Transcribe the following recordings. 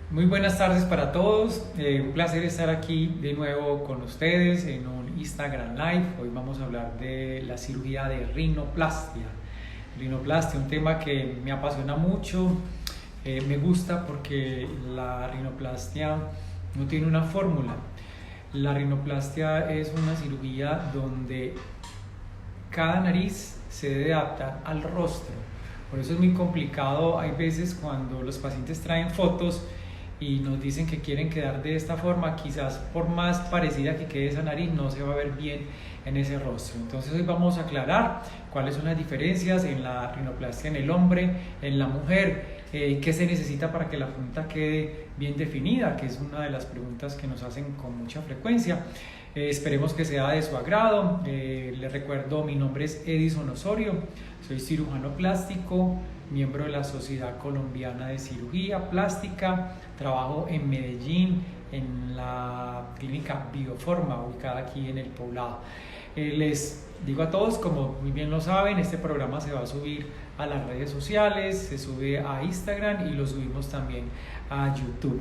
Muy buenas tardes para todos, un placer estar aquí de nuevo con ustedes en un Instagram Live. Hoy vamos a hablar de la cirugía de rinoplastia. Rinoplastia, un tema que me apasiona mucho, me gusta porque la rinoplastia no tiene una fórmula. La rinoplastia es una cirugía donde cada nariz se debe adaptar al rostro. Por eso es muy complicado, hay veces cuando los pacientes traen fotos y nos dicen que quieren quedar de esta forma, quizás por más parecida que quede esa nariz no se va a ver bien en ese rostro. Entonces hoy vamos a aclarar cuáles son las diferencias en la rinoplastia en el hombre, en la mujer, qué se necesita para que la punta quede bien definida, que es una de las preguntas que nos hacen con mucha frecuencia. Esperemos que sea de su agrado. Les recuerdo, mi nombre es Edison Osorio, soy cirujano plástico, miembro de la Sociedad Colombiana de Cirugía Plástica, trabajo en Medellín, en la clínica Bioforma, ubicada aquí en El Poblado. Les digo a todos, como muy bien lo saben, este programa se va a subir a las redes sociales, se sube a Instagram y lo subimos también a YouTube.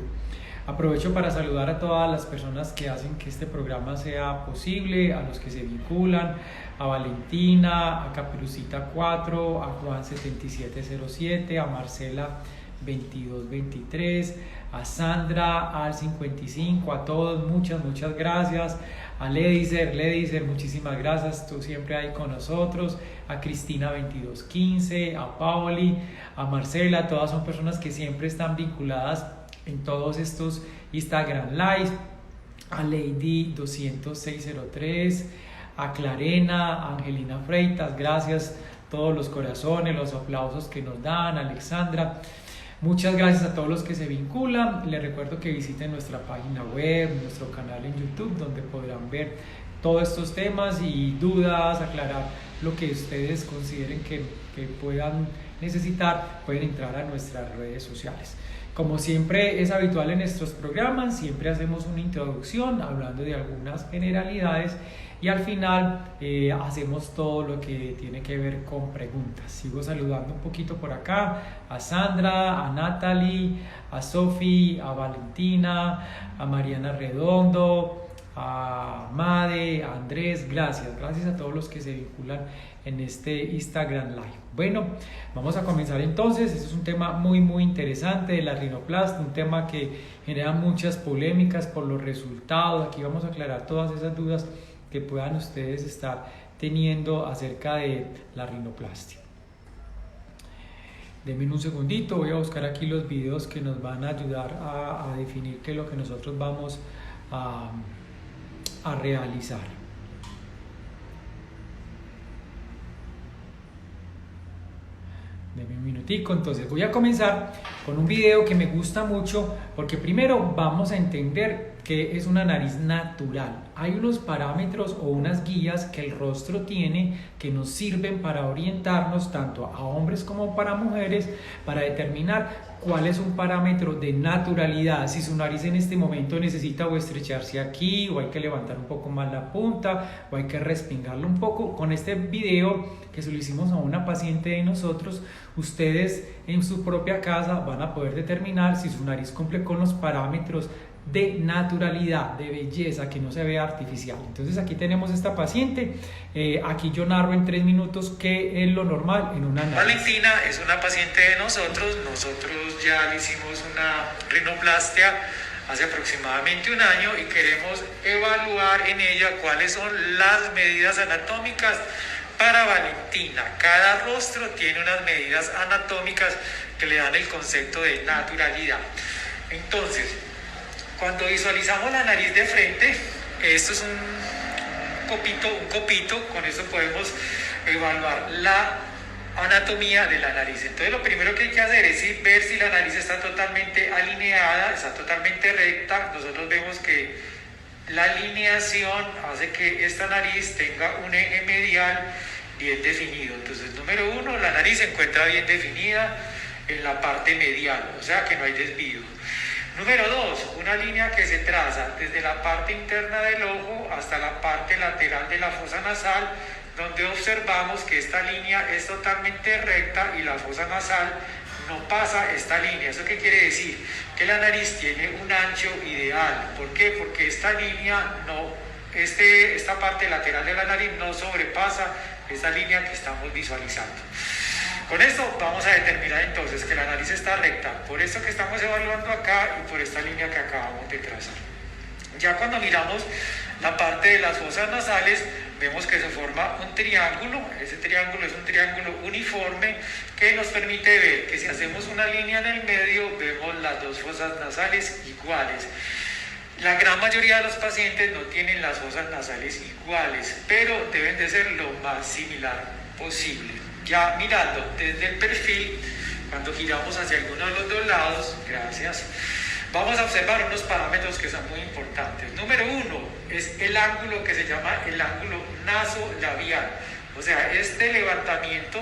Aprovecho para saludar a todas las personas que hacen que este programa sea posible, a los que se vinculan, a Valentina, a Caperucita 4, a Juan 7707, a Marcela 2223, a Sandra al 55, a todos muchas gracias, a Ledizer, muchísimas gracias, tú siempre ahí con nosotros, a Cristina 2215, a Paoli, a Marcela, todas son personas que siempre están vinculadas en todos estos Instagram Live, a Lady 20603, a Clarena, a Angelina Freitas, gracias, todos los corazones, los aplausos que nos dan, a Alexandra, muchas gracias a todos los que se vinculan. Les recuerdo que visiten nuestra página web, nuestro canal en YouTube, donde podrán ver todos estos temas y dudas, aclarar lo que ustedes consideren que puedan necesitar, pueden entrar a nuestras redes sociales. Como siempre es habitual en nuestros programas, siempre hacemos una introducción hablando de algunas generalidades y al final hacemos todo lo que tiene que ver con preguntas. Sigo saludando un poquito por acá a Sandra, a Natalie, a Sofi, a Valentina, a Mariana Redondo, a Made, a Andrés, gracias a todos los que se vinculan en este Instagram Live. Bueno, vamos a comenzar entonces. Este es un tema muy interesante de la rinoplastia, un tema que genera muchas polémicas por los resultados. Aquí vamos a aclarar todas esas dudas que puedan ustedes estar teniendo acerca de la rinoplastia. Denme un segundito, voy a buscar aquí los videos que nos van a ayudar a definir qué es lo que nosotros vamos a realizar. Deme un minutico, entonces voy a comenzar con un video que me gusta mucho porque primero vamos a entender qué es una nariz natural. Hay unos parámetros o unas guías que el rostro tiene que nos sirven para orientarnos tanto a hombres como para mujeres para determinar cuál es un parámetro de naturalidad, si su nariz en este momento necesita o estrecharse aquí o hay que levantar un poco más la punta o hay que respingarlo un poco. Con este video que se lo hicimos a una paciente de nosotros, ustedes en su propia casa van a poder determinar si su nariz cumple con los parámetros de naturalidad, de belleza, que no se vea artificial. Entonces aquí tenemos esta paciente, aquí yo narro en 3 minutos qué es lo normal en una nariz. Valentina es una paciente de nosotros ya le hicimos una rinoplastia hace aproximadamente un año y queremos evaluar en ella cuáles son las medidas anatómicas para Valentina. Cada rostro tiene unas medidas anatómicas que le dan el concepto de naturalidad. Entonces, cuando visualizamos la nariz de frente, esto es un copito, con eso podemos evaluar la anatomía de la nariz. Entonces lo primero que hay que hacer es ver si la nariz está totalmente alineada, está totalmente recta. Nosotros vemos que la alineación hace que esta nariz tenga un eje medial bien definido. Entonces, número 1, la nariz se encuentra bien definida en la parte medial, o sea que no hay desvío. Número 2, una línea que se traza desde la parte interna del ojo hasta la parte lateral de la fosa nasal, donde observamos que esta línea es totalmente recta y la fosa nasal no pasa esta línea. ¿Eso qué quiere decir? Que la nariz tiene un ancho ideal. ¿Por qué? Porque esta línea esta parte lateral de la nariz no sobrepasa esta línea que estamos visualizando. Con esto vamos a determinar entonces que la nariz está recta por esto que estamos evaluando acá y por esta línea que acabamos de trazar. Ya cuando miramos la parte de las fosas nasales, vemos que se forma un triángulo. Ese triángulo es un triángulo uniforme que nos permite ver que si hacemos una línea en el medio, vemos las dos fosas nasales iguales. La gran mayoría de los pacientes no tienen las fosas nasales iguales, pero deben de ser lo más similar posible. Ya mirando desde el perfil, cuando giramos hacia alguno de los dos lados, gracias, vamos a observar unos parámetros que son muy importantes. Número 1 es el ángulo que se llama el ángulo nasolabial. O sea, este levantamiento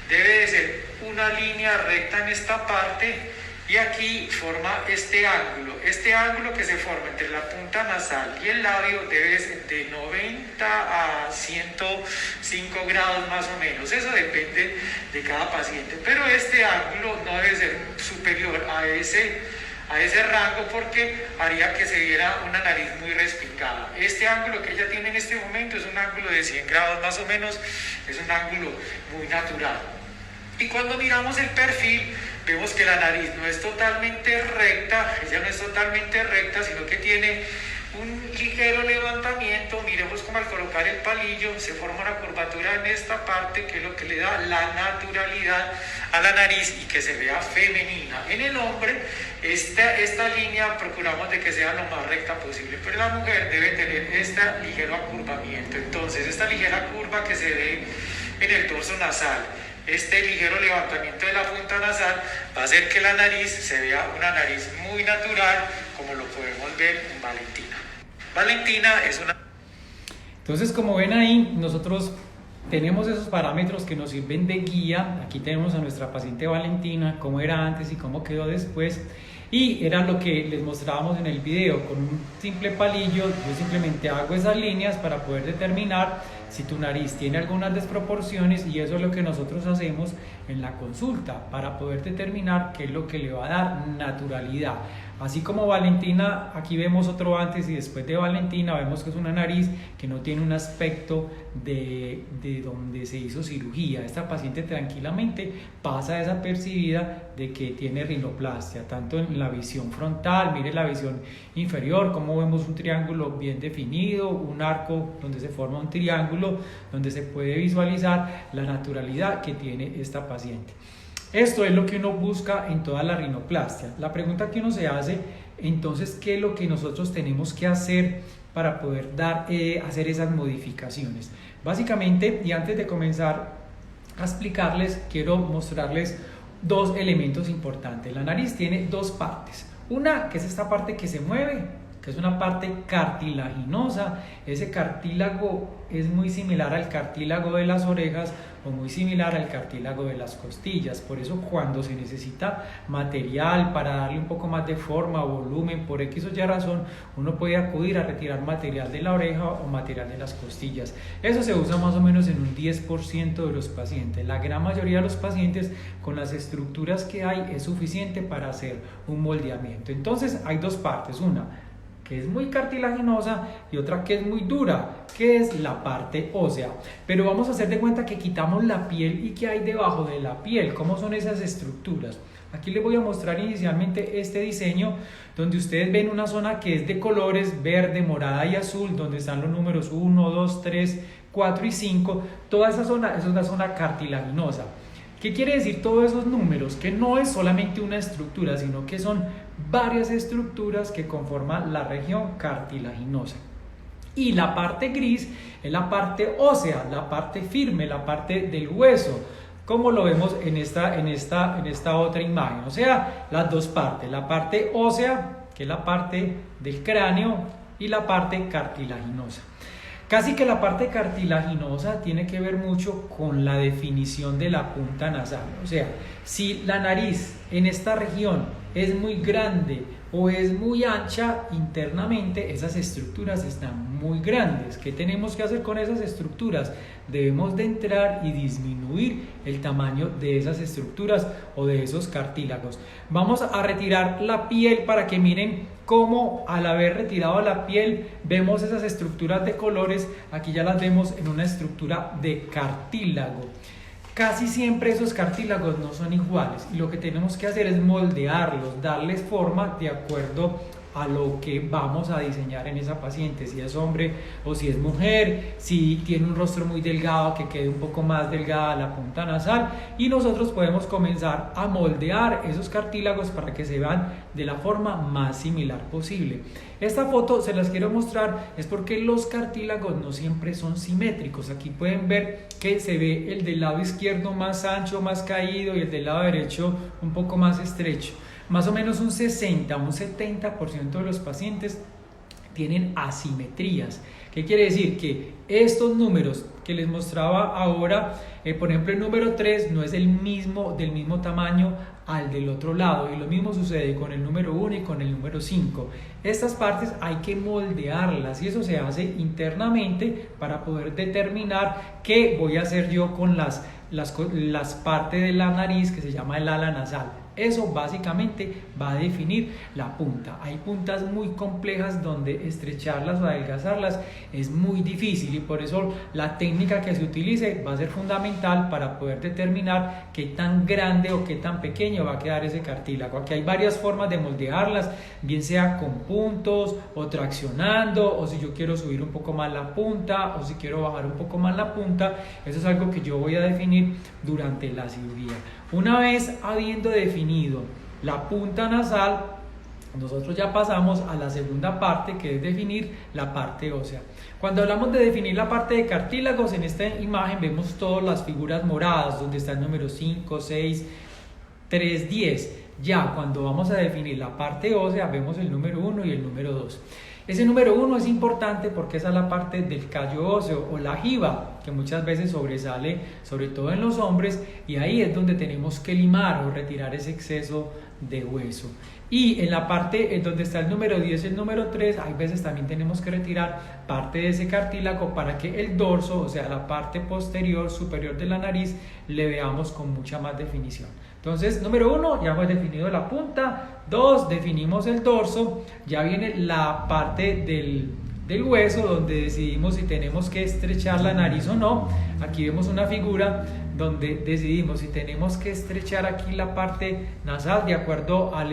debe de ser una línea recta en esta parte y aquí forma este ángulo. Este ángulo que se forma entre la punta nasal y el labio debe ser de 90 a 105 grados más o menos. Eso depende de cada paciente. Pero este ángulo no debe ser superior a ese rango porque haría que se viera una nariz muy respingada. Este ángulo que ella tiene en este momento es un ángulo de 100 grados más o menos, es un ángulo muy natural. Y cuando miramos el perfil, vemos que la nariz no es totalmente recta, ella no es totalmente recta, sino que tiene un ligero levantamiento. Miremos cómo al colocar el palillo se forma una curvatura en esta parte, que es lo que le da la naturalidad a la nariz y que se vea femenina. En el hombre, esta línea procuramos de que sea lo más recta posible, pero la mujer debe tener este ligero acurvamiento. Entonces, esta ligera curva que se ve en el dorso nasal, este ligero levantamiento de la punta nasal va a hacer que la nariz se vea una nariz muy natural, como lo podemos ver en Valentina. Valentina es una... Entonces, como ven ahí, nosotros tenemos esos parámetros que nos sirven de guía. Aquí tenemos a nuestra paciente Valentina, cómo era antes y cómo quedó después. Y era lo que les mostrábamos en el video. Con un simple palillo, yo simplemente hago esas líneas para poder determinar si tu nariz tiene algunas desproporciones, y eso es lo que nosotros hacemos en la consulta para poder determinar qué es lo que le va a dar naturalidad. Así como Valentina, aquí vemos otro antes y después de Valentina, vemos que es una nariz que no tiene un aspecto de donde se hizo cirugía. Esta paciente tranquilamente pasa desapercibida de que tiene rinoplastia, tanto en la visión frontal, mire la visión inferior, como vemos un triángulo bien definido, un arco donde se forma un triángulo, donde se puede visualizar la naturalidad que tiene esta paciente. Esto es lo que uno busca en toda la rinoplastia. La pregunta que uno se hace, entonces, ¿qué es lo que nosotros tenemos que hacer para poder hacer esas modificaciones? Básicamente, y antes de comenzar a explicarles, quiero mostrarles dos elementos importantes. La nariz tiene dos partes. Una, que es esta parte que se mueve, que es una parte cartilaginosa. Ese cartílago es muy similar al cartílago de las orejas o muy similar al cartílago de las costillas. Por eso, cuando se necesita material para darle un poco más de forma o volumen, por X o Y razón, uno puede acudir a retirar material de la oreja o material de las costillas. Eso se usa más o menos en un 10% de los pacientes. La gran mayoría de los pacientes, con las estructuras que hay, es suficiente para hacer un moldeamiento. Entonces, hay dos partes. Una que es muy cartilaginosa y otra que es muy dura, que es la parte ósea. Pero vamos a hacer de cuenta que quitamos la piel y que hay debajo de la piel. ¿Cómo son esas estructuras? Aquí les voy a mostrar inicialmente este diseño, donde ustedes ven una zona que es de colores verde, morada y azul, donde están los números 1, 2, 3, 4 y 5. Toda esa zona es una zona cartilaginosa. ¿Qué quiere decir todos esos números? Que no es solamente una estructura, sino que son varias estructuras que conforman la región cartilaginosa. Y la parte gris es la parte ósea, la parte firme, la parte del hueso, como lo vemos en esta otra imagen. O sea, las dos partes, la parte ósea, que es la parte del cráneo, y la parte cartilaginosa. Casi que la parte cartilaginosa tiene que ver mucho con la definición de la punta nasal. O sea, si la nariz en esta región es muy grande o es muy ancha internamente, esas estructuras están muy grandes. ¿Qué tenemos que hacer con esas estructuras? Debemos de entrar y disminuir el tamaño de esas estructuras o de esos cartílagos. Vamos a retirar la piel para que miren cómo al haber retirado la piel vemos esas estructuras de colores. Aquí ya las vemos en una estructura de cartílago. Casi siempre esos cartílagos no son iguales y lo que tenemos que hacer es moldearlos, darles forma de acuerdo a lo que vamos a diseñar en esa paciente, si es hombre o si es mujer, si tiene un rostro muy delgado, que quede un poco más delgada la punta nasal, y nosotros podemos comenzar a moldear esos cartílagos para que se vean de la forma más similar posible. Esta foto se las quiero mostrar es porque los cartílagos no siempre son simétricos. Aquí pueden ver que se ve el del lado izquierdo más ancho, más caído, y el del lado derecho un poco más estrecho. Más o menos un 60 o un 70% de los pacientes tienen asimetrías. ¿Qué quiere decir? Que estos números que les mostraba ahora, por ejemplo el número 3 no es del mismo tamaño al del otro lado, y lo mismo sucede con el número 1 y con el número 5. Estas partes hay que moldearlas y eso se hace internamente para poder determinar qué voy a hacer yo con las partes de la nariz que se llama el ala nasal. Eso básicamente va a definir la punta. Hay puntas muy complejas donde estrecharlas o adelgazarlas es muy difícil, y por eso la técnica que se utilice va a ser fundamental para poder determinar qué tan grande o qué tan pequeño va a quedar ese cartílago. Aquí hay varias formas de moldearlas, bien sea con puntos o traccionando, o si yo quiero subir un poco más la punta o si quiero bajar un poco más la punta. Eso es algo que yo voy a definir durante la cirugía. Una vez habiendo definido la punta nasal, nosotros ya pasamos a la segunda parte, que es definir la parte ósea. Cuando hablamos de definir la parte de cartílagos, en esta imagen vemos todas las figuras moradas, donde está el número 5, 6, 3, 10. Ya cuando vamos a definir la parte ósea, vemos el número 1 y el número 2. Ese número 1 es importante porque esa es la parte del callo óseo o la jiba, que muchas veces sobresale, sobre todo en los hombres, y ahí es donde tenemos que limar o retirar ese exceso de hueso. Y en la parte en donde está el número 10 y el número 3, hay veces también tenemos que retirar parte de ese cartílago para que el dorso, o sea la parte posterior superior de la nariz, le veamos con mucha más definición. Entonces, número 1, ya hemos definido la punta. 2, definimos el dorso. Ya viene la parte del hueso, donde decidimos si tenemos que estrechar la nariz o no. Aquí vemos una figura donde decidimos si tenemos que estrechar aquí la parte nasal de acuerdo a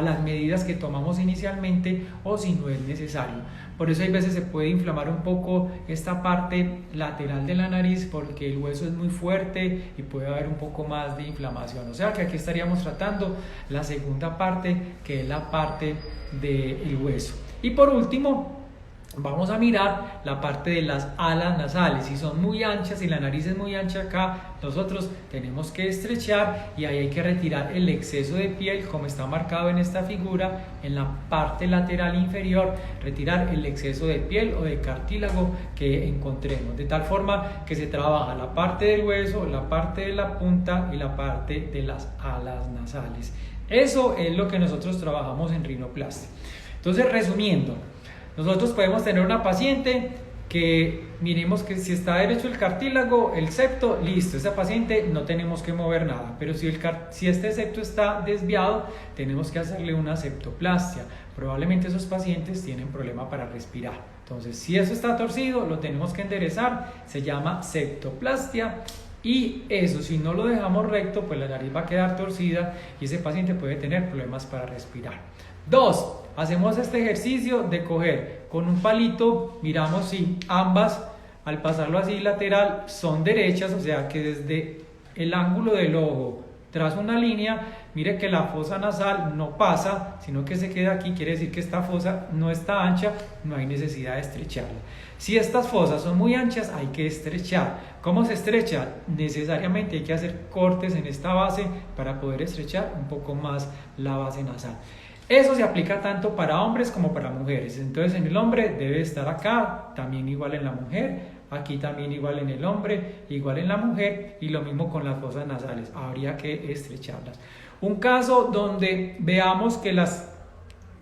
las medidas que tomamos inicialmente, o si no es necesario. Por eso hay veces se puede inflamar un poco esta parte lateral de la nariz porque el hueso es muy fuerte y puede haber un poco más de inflamación. O sea que aquí estaríamos tratando la segunda parte, que es la parte del hueso. Y por último, vamos a mirar la parte de las alas nasales. Si son muy anchas, si la nariz es muy ancha acá, nosotros tenemos que estrechar y ahí hay que retirar el exceso de piel, como está marcado en esta figura, en la parte lateral inferior, retirar el exceso de piel o de cartílago que encontremos, de tal forma que se trabaja la parte del hueso, la parte de la punta y la parte de las alas nasales. Eso es lo que nosotros trabajamos en rinoplastia. Entonces, resumiendo, nosotros podemos tener una paciente que miremos que si está derecho el cartílago, el septo, listo, esa paciente no tenemos que mover nada. Pero si este septo está desviado, tenemos que hacerle una septoplastia. Probablemente esos pacientes tienen problema para respirar. Entonces, si eso está torcido, lo tenemos que enderezar, se llama septoplastia. Y eso, si no lo dejamos recto, pues la nariz va a quedar torcida y ese paciente puede tener problemas para respirar. 2. Hacemos este ejercicio de coger con un palito, miramos si ambas, al pasarlo así lateral, son derechas, o sea que desde el ángulo del ojo trazo una línea. Mire que la fosa nasal no pasa, sino que se queda aquí, quiere decir que esta fosa no está ancha, no hay necesidad de estrecharla. Si estas fosas son muy anchas, hay que estrechar. ¿Cómo se estrecha? Necesariamente hay que hacer cortes en esta base para poder estrechar un poco más la base nasal. Eso se aplica tanto para hombres como para mujeres. Entonces en el hombre debe estar acá, también igual en la mujer, aquí también igual en el hombre, igual en la mujer, y lo mismo con las fosas nasales, habría que estrecharlas. Un caso donde veamos que las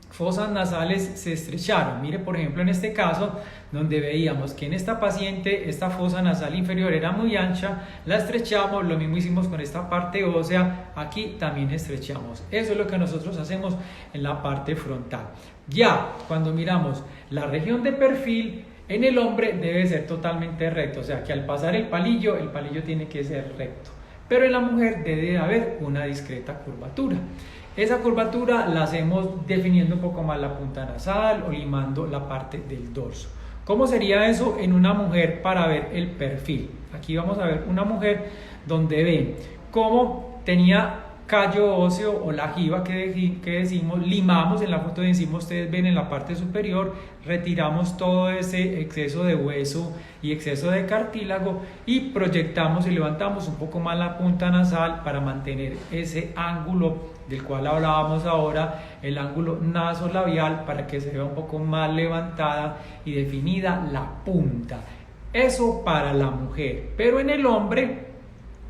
fosas nasales se estrecharon, mire por ejemplo en este caso donde veíamos que en esta paciente esta fosa nasal inferior era muy ancha, la estrechamos, lo mismo hicimos con esta parte ósea, aquí también estrechamos. Eso es lo que nosotros hacemos en la parte frontal. Ya cuando miramos la región de perfil, en el hombre debe ser totalmente recto, o sea que al pasar el palillo tiene que ser recto, pero en la mujer debe haber una discreta curvatura. Esa curvatura la hacemos definiendo un poco más la punta nasal o limando la parte del dorso. ¿Cómo sería eso en una mujer para ver el perfil? Aquí vamos a ver una mujer donde ven cómo tenía callo óseo o la jiba que decimos, limamos en la foto de encima, ustedes ven en la parte superior, retiramos todo ese exceso de hueso y exceso de cartílago y proyectamos y levantamos un poco más la punta nasal para mantener ese ángulo del cual hablábamos ahora, el ángulo nasolabial, para que se vea un poco más levantada y definida la punta. Eso para la mujer, pero en el hombre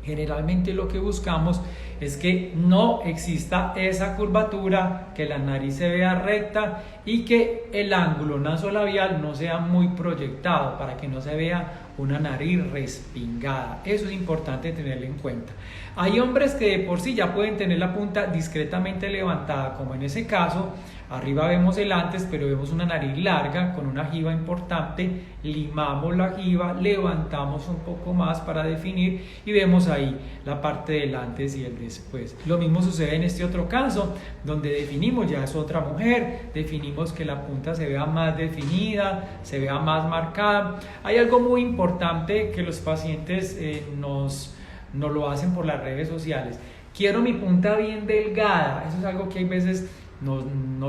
generalmente lo que buscamos es que no exista esa curvatura, que la nariz se vea recta y que el ángulo nasolabial no sea muy proyectado para que no se vea una nariz respingada. Eso es importante tenerlo en cuenta. Hay hombres que de por sí ya pueden tener la punta discretamente levantada, como en ese caso. Arriba vemos el antes, pero vemos una nariz larga con una jiba importante, limamos la jiba, levantamos un poco más para definir y vemos ahí la parte del antes y el después. Lo mismo sucede en este otro caso, donde definimos, ya es otra mujer, definimos que la punta se vea más definida, se vea más marcada. Hay algo muy importante que los pacientes nos lo hacen por las redes sociales. Quiero mi punta bien delgada. Eso es algo que hay veces nos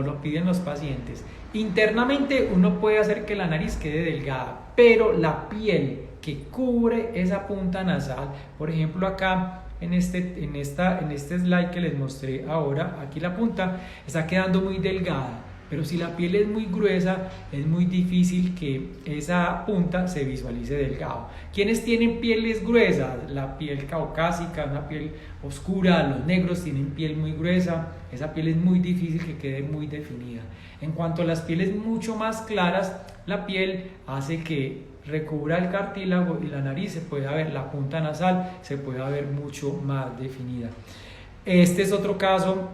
lo piden los pacientes. Internamente uno puede hacer que la nariz quede delgada, pero la piel que cubre esa punta nasal, por ejemplo acá en este slide que les mostré ahora, aquí la punta está quedando muy delgada, pero si la piel es muy gruesa, es muy difícil que esa punta se visualice delgado. ¿Quiénes tienen pieles gruesas? La piel caucásica, una piel oscura, los negros tienen piel muy gruesa, esa piel es muy difícil que quede muy definida. En cuanto a las pieles mucho más claras, la piel hace que recubra el cartílago y la nariz se pueda ver, la punta nasal se pueda ver mucho más definida. Este es otro caso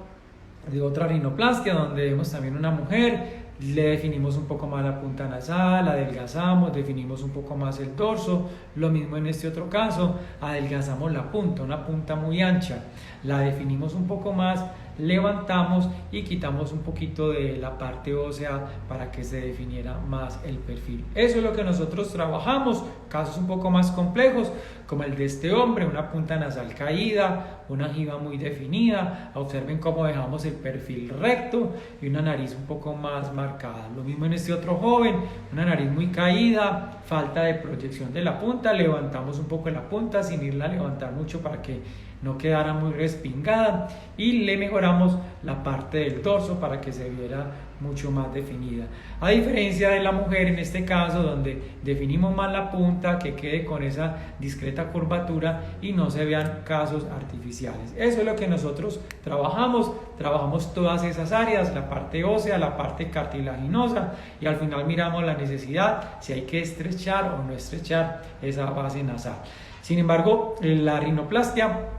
de otra rinoplastia donde vemos también una mujer, le definimos un poco más la punta nasal, adelgazamos, definimos un poco más el dorso. Lo mismo en este otro caso, adelgazamos la punta, una punta muy ancha, la definimos un poco más, levantamos y quitamos un poquito de la parte ósea para que se definiera más el perfil. Eso es lo que nosotros trabajamos. Casos un poco más complejos como el de este hombre, una punta nasal caída, una jiba muy definida, observen cómo dejamos el perfil recto y una nariz un poco más marcada. Lo mismo en este otro joven, una nariz muy caída, falta de proyección de la punta, levantamos un poco la punta sin irla a levantar mucho para que no quedara muy respingada y le mejoramos la parte del dorso para que se viera mucho más definida. A diferencia de la mujer en este caso, donde definimos más la punta, que quede con esa discreta curvatura y no se vean casos artificiales. Eso es lo que nosotros trabajamos todas esas áreas, la parte ósea, la parte cartilaginosa, y al final miramos la necesidad, si hay que estrechar o no estrechar esa base nasal. Sin embargo, la rinoplastia,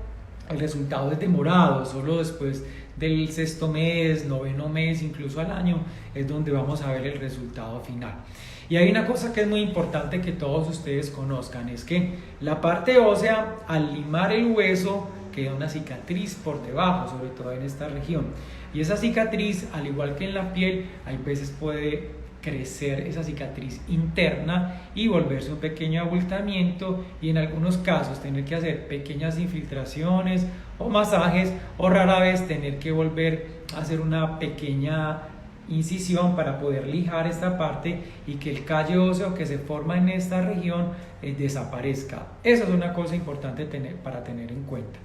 el resultado es demorado, solo después del sexto mes, noveno mes, incluso al año, es donde vamos a ver el resultado final. Y hay una cosa que es muy importante que todos ustedes conozcan, es que la parte ósea, al limar el hueso, queda una cicatriz por debajo, sobre todo en esta región. Y esa cicatriz, al igual que en la piel, hay veces puede crecer esa cicatriz interna y volverse un pequeño abultamiento, y en algunos casos tener que hacer pequeñas infiltraciones o masajes, o rara vez tener que volver a hacer una pequeña incisión para poder lijar esta parte y que el callo óseo que se forma en esta región desaparezca. Esa es una cosa importante para tener en cuenta.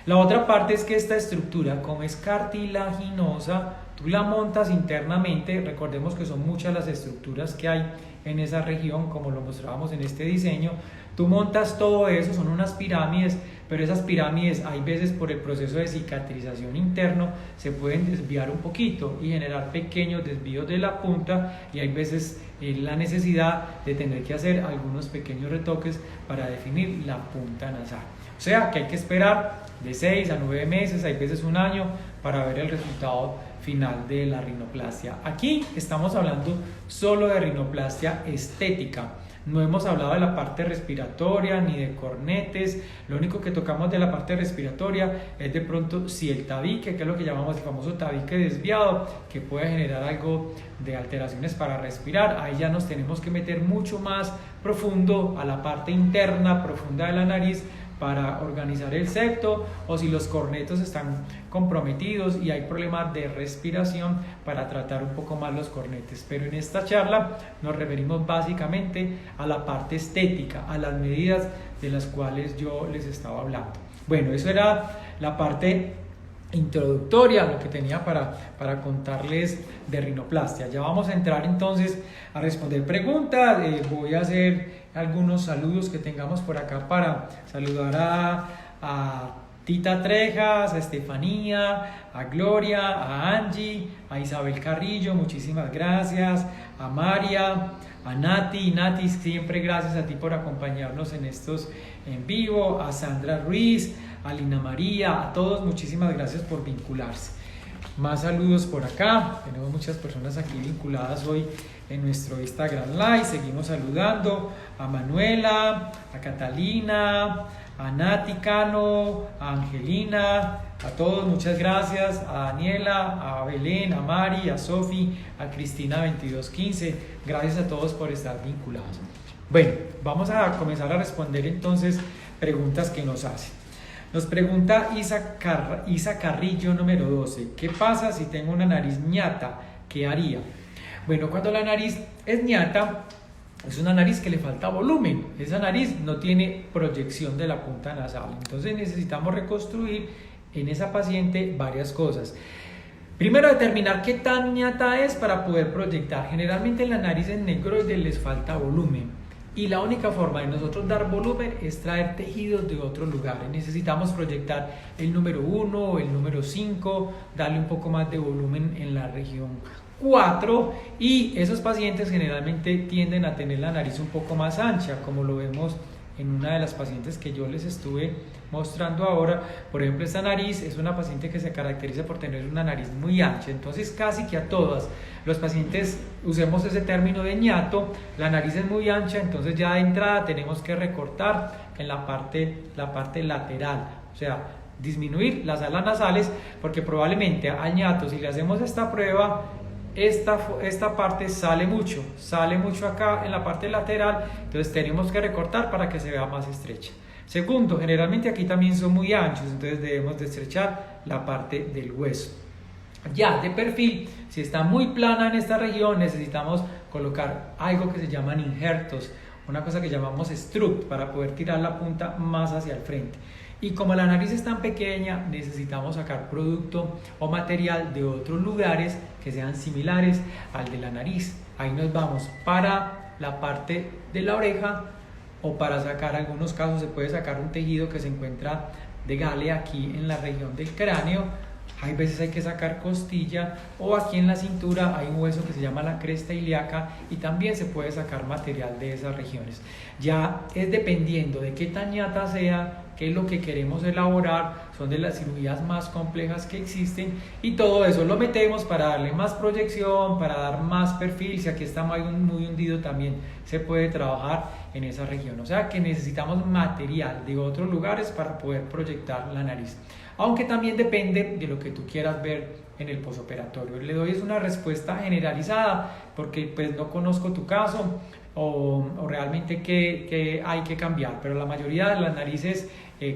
La otra parte es que esta estructura, como es cartilaginosa, tú la montas internamente. Recordemos que son muchas las estructuras que hay en esa región, como lo mostrábamos en este diseño. Tú montas todo eso, son unas pirámides, pero esas pirámides hay veces por el proceso de cicatrización interno se pueden desviar un poquito y generar pequeños desvíos de la punta, y hay veces la necesidad de tener que hacer algunos pequeños retoques para definir la punta nasal. O sea que hay que esperar de 6 a 9 meses, hay veces un año, para ver el resultado final de la rinoplastia. Aquí estamos hablando solo de rinoplastia estética. No hemos hablado de la parte respiratoria ni de cornetes. Lo único que tocamos de la parte respiratoria es de pronto si el tabique, que es lo que llamamos el famoso tabique desviado, que puede generar algo de alteraciones para respirar. Ahí ya nos tenemos que meter mucho más profundo a la parte interna, profunda de la nariz, para organizar el septo, o si los cornetos están comprometidos y hay problemas de respiración, para tratar un poco más los cornetes. Pero en esta charla nos referimos básicamente a la parte estética, a las medidas de las cuales yo les estaba hablando. Bueno, eso era la parte introductoria, lo que tenía para contarles de rinoplastia. Ya vamos a entrar entonces a responder preguntas. Voy a hacer algunos saludos que tengamos por acá, para saludar a Tita Trejas, a Estefanía, a Gloria, a Angie, a Isabel Carrillo, muchísimas gracias, a María, a Nati, siempre gracias a ti por acompañarnos en estos en vivo, a Sandra Ruiz, a Lina María, a todos muchísimas gracias por vincularse. Más saludos por acá, tenemos muchas personas aquí vinculadas hoy en nuestro Instagram Live. Seguimos saludando a Manuela, a Catalina, a Nati Cano, a Angelina, a todos muchas gracias, a Daniela, a Belén, a Mari, a Sofi, a Cristina 2215, gracias a todos por estar vinculados. Bueno, vamos a comenzar a responder entonces preguntas que nos hacen. Nos pregunta Isa Carrillo número 12, ¿qué pasa si tengo una nariz ñata? ¿Qué haría? Bueno, cuando la nariz es ñata, es una nariz que le falta volumen. Esa nariz no tiene proyección de la punta nasal. Entonces necesitamos reconstruir en esa paciente varias cosas. Primero, determinar qué tan ñata es para poder proyectar. Generalmente en la nariz en negroides les falta volumen. Y la única forma de nosotros dar volumen es traer tejidos de otros lugares. Necesitamos proyectar el número 1 o el número 5, darle un poco más de volumen en la región 4, y esos pacientes generalmente tienden a tener la nariz un poco más ancha, como lo vemos en una de las pacientes que yo les estuve mostrando ahora. Por ejemplo, esta nariz es una paciente que se caracteriza por tener una nariz muy ancha. Entonces casi que a todas los pacientes, usemos ese término de ñato, la nariz es muy ancha, entonces ya de entrada tenemos que recortar en la parte lateral, o sea, disminuir las alas nasales, porque probablemente al ñato, si le hacemos esta prueba, esta parte sale mucho acá en la parte lateral, entonces tenemos que recortar para que se vea más estrecha. Segundo, generalmente aquí también son muy anchos, entonces debemos de estrechar la parte del hueso. Ya de perfil, si está muy plana en esta región, necesitamos colocar algo que se llaman injertos, una cosa que llamamos strut, para poder tirar la punta más hacia el frente. Y como la nariz es tan pequeña, necesitamos sacar producto o material de otros lugares que sean similares al de la nariz. Ahí nos vamos para la parte de la oreja, o para sacar, en algunos casos se puede sacar un tejido que se encuentra de Gale aquí en la región del cráneo. Hay veces hay que sacar costilla, o aquí en la cintura hay un hueso que se llama la cresta ilíaca y también se puede sacar material de esas regiones. Ya es dependiendo de qué tan ñata sea, qué es lo que queremos elaborar. Son de las cirugías más complejas que existen, y todo eso lo metemos para darle más proyección, para dar más perfil. Si aquí está muy hundido, también se puede trabajar en esa región. O sea que necesitamos material de otros lugares para poder proyectar la nariz, aunque también depende de lo que tú quieras ver en el posoperatorio. Le doy una respuesta generalizada porque pues no conozco tu caso o realmente qué hay que cambiar, pero la mayoría de las narices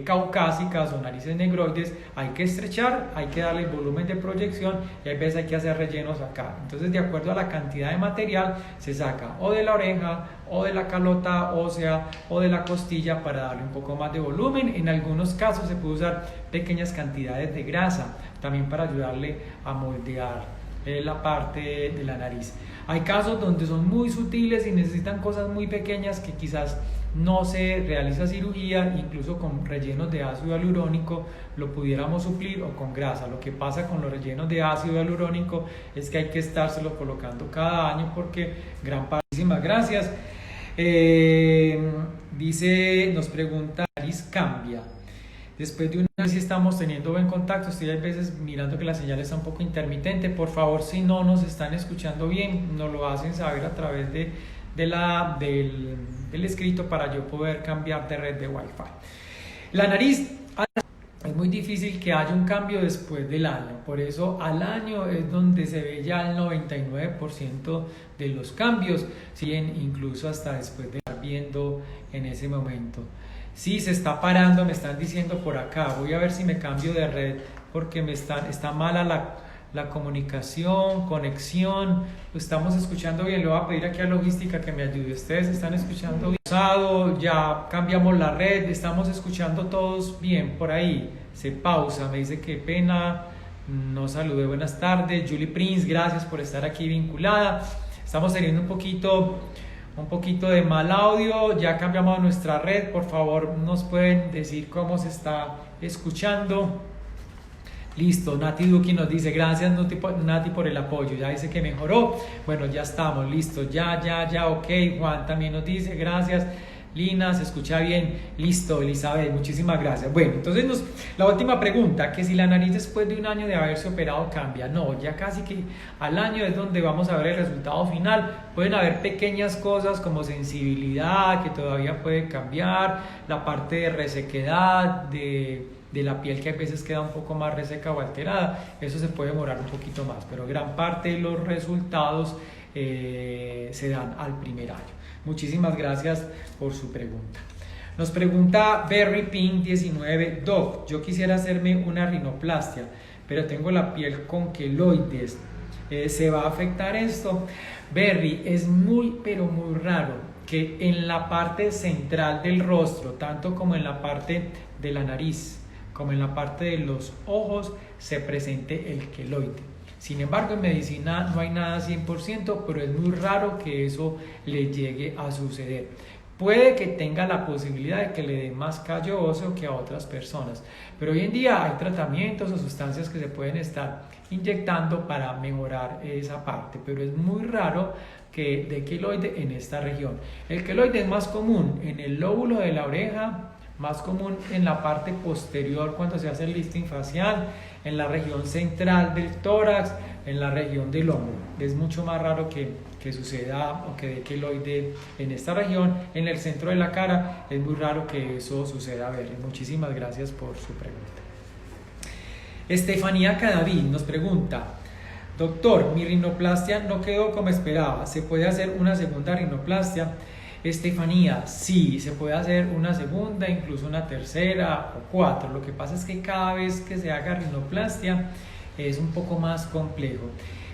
caucásicas o narices negroides, hay que estrechar, hay que darle volumen de proyección y a veces hay que hacer rellenos acá. Entonces, de acuerdo a la cantidad de material, se saca o de la oreja, o de la calota ósea, o de la costilla para darle un poco más de volumen. En algunos casos se puede usar pequeñas cantidades de grasa, también para ayudarle a moldear la parte de la nariz. Hay casos donde son muy sutiles y necesitan cosas muy pequeñas que quizás no se realiza cirugía, incluso con rellenos de ácido hialurónico lo pudiéramos suplir, o con grasa. Lo que pasa con los rellenos de ácido hialurónico es que hay que estárselo colocando cada año porque gran parte. Muchísimas gracias. Dice, nos pregunta, ¿nariz cambia? Después de una vez si estamos teniendo buen contacto, estoy a veces mirando que la señal está un poco intermitente. Por favor, si no nos están escuchando bien, nos lo hacen saber a través del escrito para yo poder cambiar de red de Wi-Fi. La nariz, es muy difícil que haya un cambio después del año, por eso al año es donde se ve ya el 99% de los cambios, siguen incluso hasta después de estar viendo en ese momento. Sí, se está parando, me están diciendo por acá. Voy a ver si me cambio de red porque está mala la comunicación, conexión. Lo estamos escuchando bien. Le voy a pedir aquí a logística que me ayude. Ustedes están escuchando bien. Ya cambiamos la red, estamos escuchando todos bien por ahí. Se pausa, me dice qué pena. No saludé, buenas tardes. Julie Prince, gracias por estar aquí vinculada. Estamos teniendo un poquito de mal audio, ya cambiamos nuestra red. Por favor, nos pueden decir cómo se está escuchando. Listo, Nati Duki nos dice, gracias Nati por el apoyo, ya dice que mejoró. Bueno, ya estamos, listo, ya, ok. Juan también nos dice, gracias. Lina, se escucha bien. Listo, Elizabeth, muchísimas gracias. Bueno, entonces la última pregunta, que si la nariz después de un año de haberse operado cambia. No, ya casi que al año es donde vamos a ver el resultado final. Pueden haber pequeñas cosas como sensibilidad que todavía puede cambiar, la parte de resequedad de la piel que a veces queda un poco más reseca o alterada, eso se puede demorar un poquito más, pero gran parte de los resultados se dan al primer año. Muchísimas gracias por su pregunta. Nos pregunta Berry Pink 19, Doc, yo quisiera hacerme una rinoplastia, pero tengo la piel con queloides. ¿Se va a afectar esto? Berry, es muy pero muy raro que en la parte central del rostro, tanto como en la parte de la nariz, como en la parte de los ojos, se presente el queloide. Sin embargo, en medicina no hay nada 100%, pero es muy raro que eso le llegue a suceder. Puede que tenga la posibilidad de que le dé más callo óseo que a otras personas, pero hoy en día hay tratamientos o sustancias que se pueden estar inyectando para mejorar esa parte, pero es muy raro que dé queloide en esta región. El queloide es más común en el lóbulo de la oreja, más común en la parte posterior cuando se hace el lifting facial, en la región central del tórax, en la región del hombro. Es mucho más raro que suceda o que dé queloide en esta región. En el centro de la cara es muy raro que eso suceda. A ver, muchísimas gracias por su pregunta. Estefanía Cadavid nos pregunta, doctor, mi rinoplastia no quedó como esperaba, ¿se puede hacer una segunda rinoplastia? Estefanía, sí, se puede hacer una segunda, incluso una tercera o cuatro. Lo que pasa es que cada vez que se haga rinoplastia es un poco más complejo.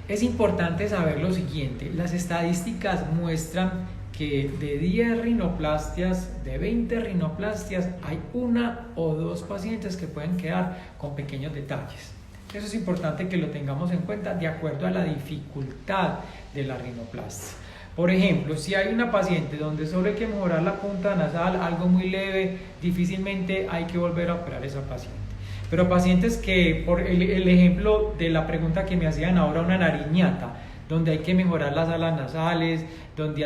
Es importante saber lo siguiente, las estadísticas muestran que de 10 rinoplastias, de 20 rinoplastias, hay una o dos pacientes que pueden quedar con pequeños detalles. Eso es importante que lo tengamos en cuenta de acuerdo a la dificultad de la rinoplastia. Por ejemplo, si hay una paciente donde solo hay que mejorar la punta nasal, algo muy leve, difícilmente hay que volver a operar a esa paciente. Pero pacientes que, por el ejemplo de la pregunta que me hacían ahora, una nariñata, donde hay que mejorar las alas nasales, donde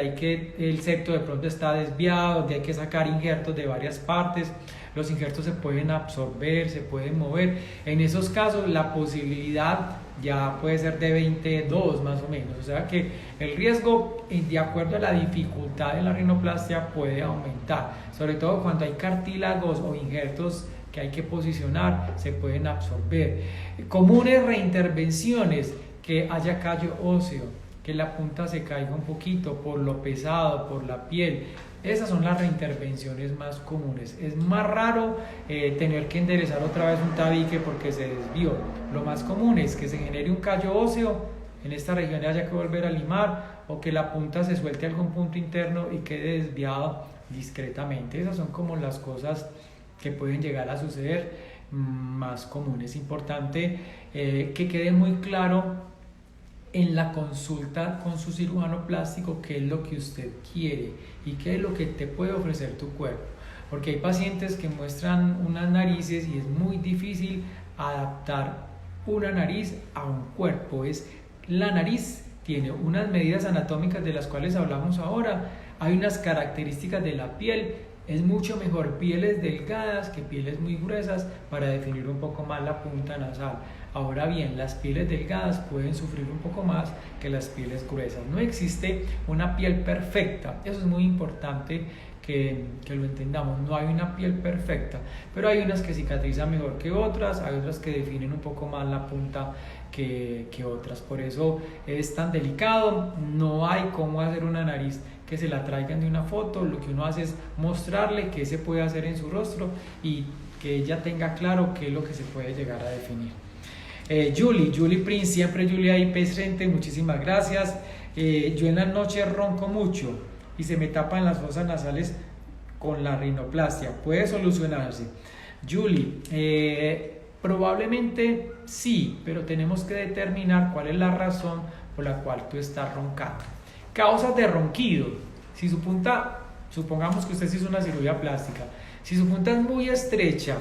el septo de pronto está desviado, donde hay que sacar injertos de varias partes, los injertos se pueden absorber, se pueden mover. En esos casos la posibilidad ya puede ser de 22 más o menos, o sea que el riesgo de acuerdo a la dificultad de la rinoplastia puede aumentar, sobre todo cuando hay cartílagos o injertos que hay que posicionar, se pueden absorber. Comunes reintervenciones, que haya callo óseo, que la punta se caiga un poquito por lo pesado, por la piel, Esas son las reintervenciones más comunes. Es más raro tener que enderezar otra vez un tabique porque se desvió. Lo más común es que se genere un callo óseo en esta región y haya que volver a limar, o que la punta se suelte a algún punto interno y quede desviado discretamente. Esas son como las cosas que pueden llegar a suceder más comunes. Importante que quede muy claro en la consulta con su cirujano plástico qué es lo que usted quiere y qué es lo que te puede ofrecer tu cuerpo, porque hay pacientes que muestran unas narices y es muy difícil adaptar una nariz a un cuerpo. La nariz tiene unas medidas anatómicas de las cuales hablamos ahora, hay unas características de la piel. Es mucho mejor pieles delgadas que pieles muy gruesas para definir un poco más la punta nasal. Ahora bien, las pieles delgadas pueden sufrir un poco más que las pieles gruesas. No existe una piel perfecta, eso es muy importante que lo entendamos. No hay una piel perfecta, pero hay unas que cicatrizan mejor que otras, hay otras que definen un poco más la punta que otras. Por eso es tan delicado, no hay cómo hacer una nariz que se la traigan de una foto. Lo que uno hace es mostrarle qué se puede hacer en su rostro y que ella tenga claro qué es lo que se puede llegar a definir. Julie Prince, siempre Julie ahí presente, muchísimas gracias. Yo en la noche ronco mucho y se me tapan las fosas nasales con la rinoplastia, ¿puede solucionarse? Julie, probablemente sí, pero tenemos que determinar cuál es la razón por la cual tú estás roncando. Causas de ronquido: si su punta, supongamos que usted se hizo una cirugía plástica, si su punta es muy estrecha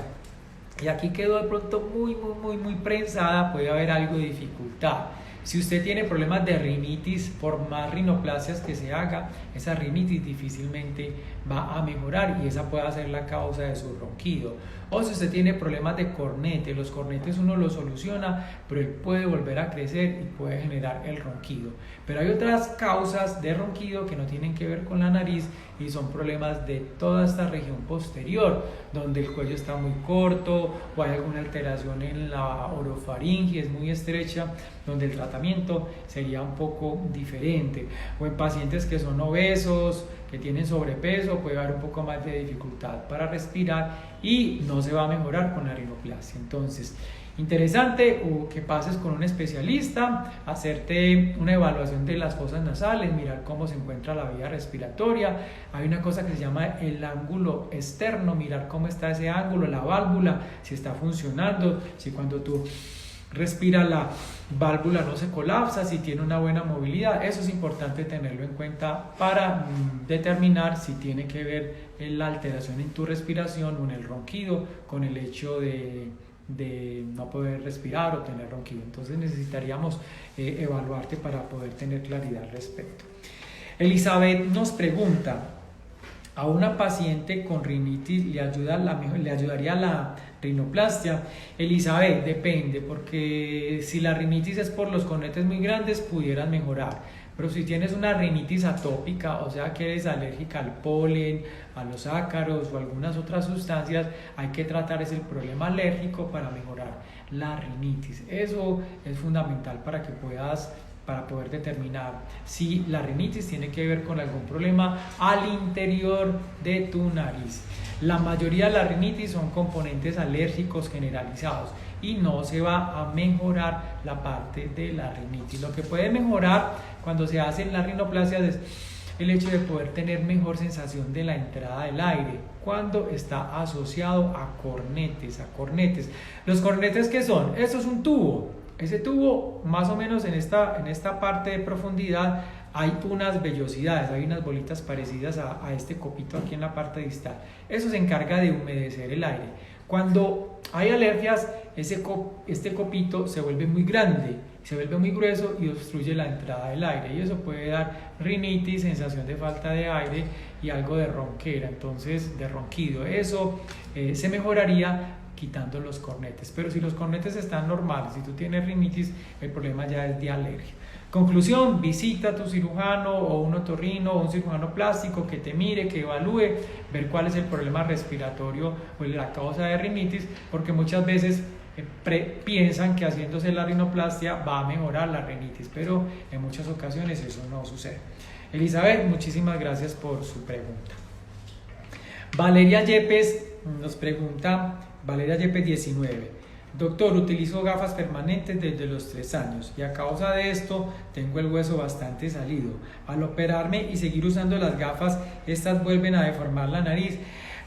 y aquí quedó de pronto muy prensada, puede haber algo de dificultad. Si usted tiene problemas de rinitis, por más rinoplastias que se haga, esa rinitis difícilmente va a mejorar y esa puede ser la causa de su ronquido. O si usted tiene problemas de cornete, los cornetes uno los soluciona, pero él puede volver a crecer y puede generar el ronquido. Pero hay otras causas de ronquido que no tienen que ver con la nariz y son problemas de toda esta región posterior, donde el cuello está muy corto o hay alguna alteración en la orofaringe, es muy estrecha, donde el tratamiento sería un poco diferente. O en pacientes que son obesos, que tienen sobrepeso, puede haber un poco más de dificultad para respirar y no se va a mejorar con la rinoplastia. Entonces, interesante que pases con un especialista, hacerte una evaluación de las fosas nasales, mirar cómo se encuentra la vía respiratoria. Hay una cosa que se llama el ángulo externo, mirar cómo está ese ángulo, la válvula, si está funcionando, si cuando tú respiras la válvula no se colapsa, si tiene una buena movilidad. Eso es importante tenerlo en cuenta para determinar si tiene que ver la alteración en tu respiración o en el ronquido con el hecho de no poder respirar o tener ronquido. Entonces necesitaríamos evaluarte para poder tener claridad al respecto. Elizabeth nos pregunta: a una paciente con rinitis le ayudaría la rinoplastia. Elizabeth, depende, porque si la rinitis es por los cornetes muy grandes pudieran mejorar, pero si tienes una rinitis atópica, o sea que eres alérgica al polen, a los ácaros o algunas otras sustancias, hay que tratar ese problema alérgico para mejorar la rinitis. Eso es fundamental para poder determinar si la rinitis tiene que ver con algún problema al interior de tu nariz. La mayoría de la rinitis son componentes alérgicos generalizados y no se va a mejorar la parte de la rinitis. Lo que puede mejorar cuando se hace la rinoplastia es el hecho de poder tener mejor sensación de la entrada del aire cuando está asociado a cornetes. ¿Los cornetes qué son? Eso es un tubo. Ese tubo, más o menos en esta parte de profundidad, hay unas vellosidades, hay unas bolitas parecidas a este copito aquí en la parte distal. Eso se encarga de humedecer el aire. Cuando hay alergias, este copito se vuelve muy grande, se vuelve muy grueso y obstruye la entrada del aire. Y eso puede dar rinitis, sensación de falta de aire y algo de ronquera, entonces de ronquido. Eso se mejoraría quitando los cornetes, pero si los cornetes están normales, si tú tienes rinitis, el problema ya es de alergia. Conclusión: visita a tu cirujano o un otorrino o un cirujano plástico que te mire, que evalúe, ver cuál es el problema respiratorio o la causa de rinitis, porque muchas veces piensan que haciéndose la rinoplastia va a mejorar la rinitis, pero en muchas ocasiones eso no sucede. Elizabeth, muchísimas gracias por su pregunta. Valeria Yepes nos pregunta, Valeria Yepes 19. Doctor, utilizo gafas permanentes desde los 3 años y a causa de esto tengo el hueso bastante salido. Al operarme y seguir usando las gafas, estas vuelven a deformar la nariz.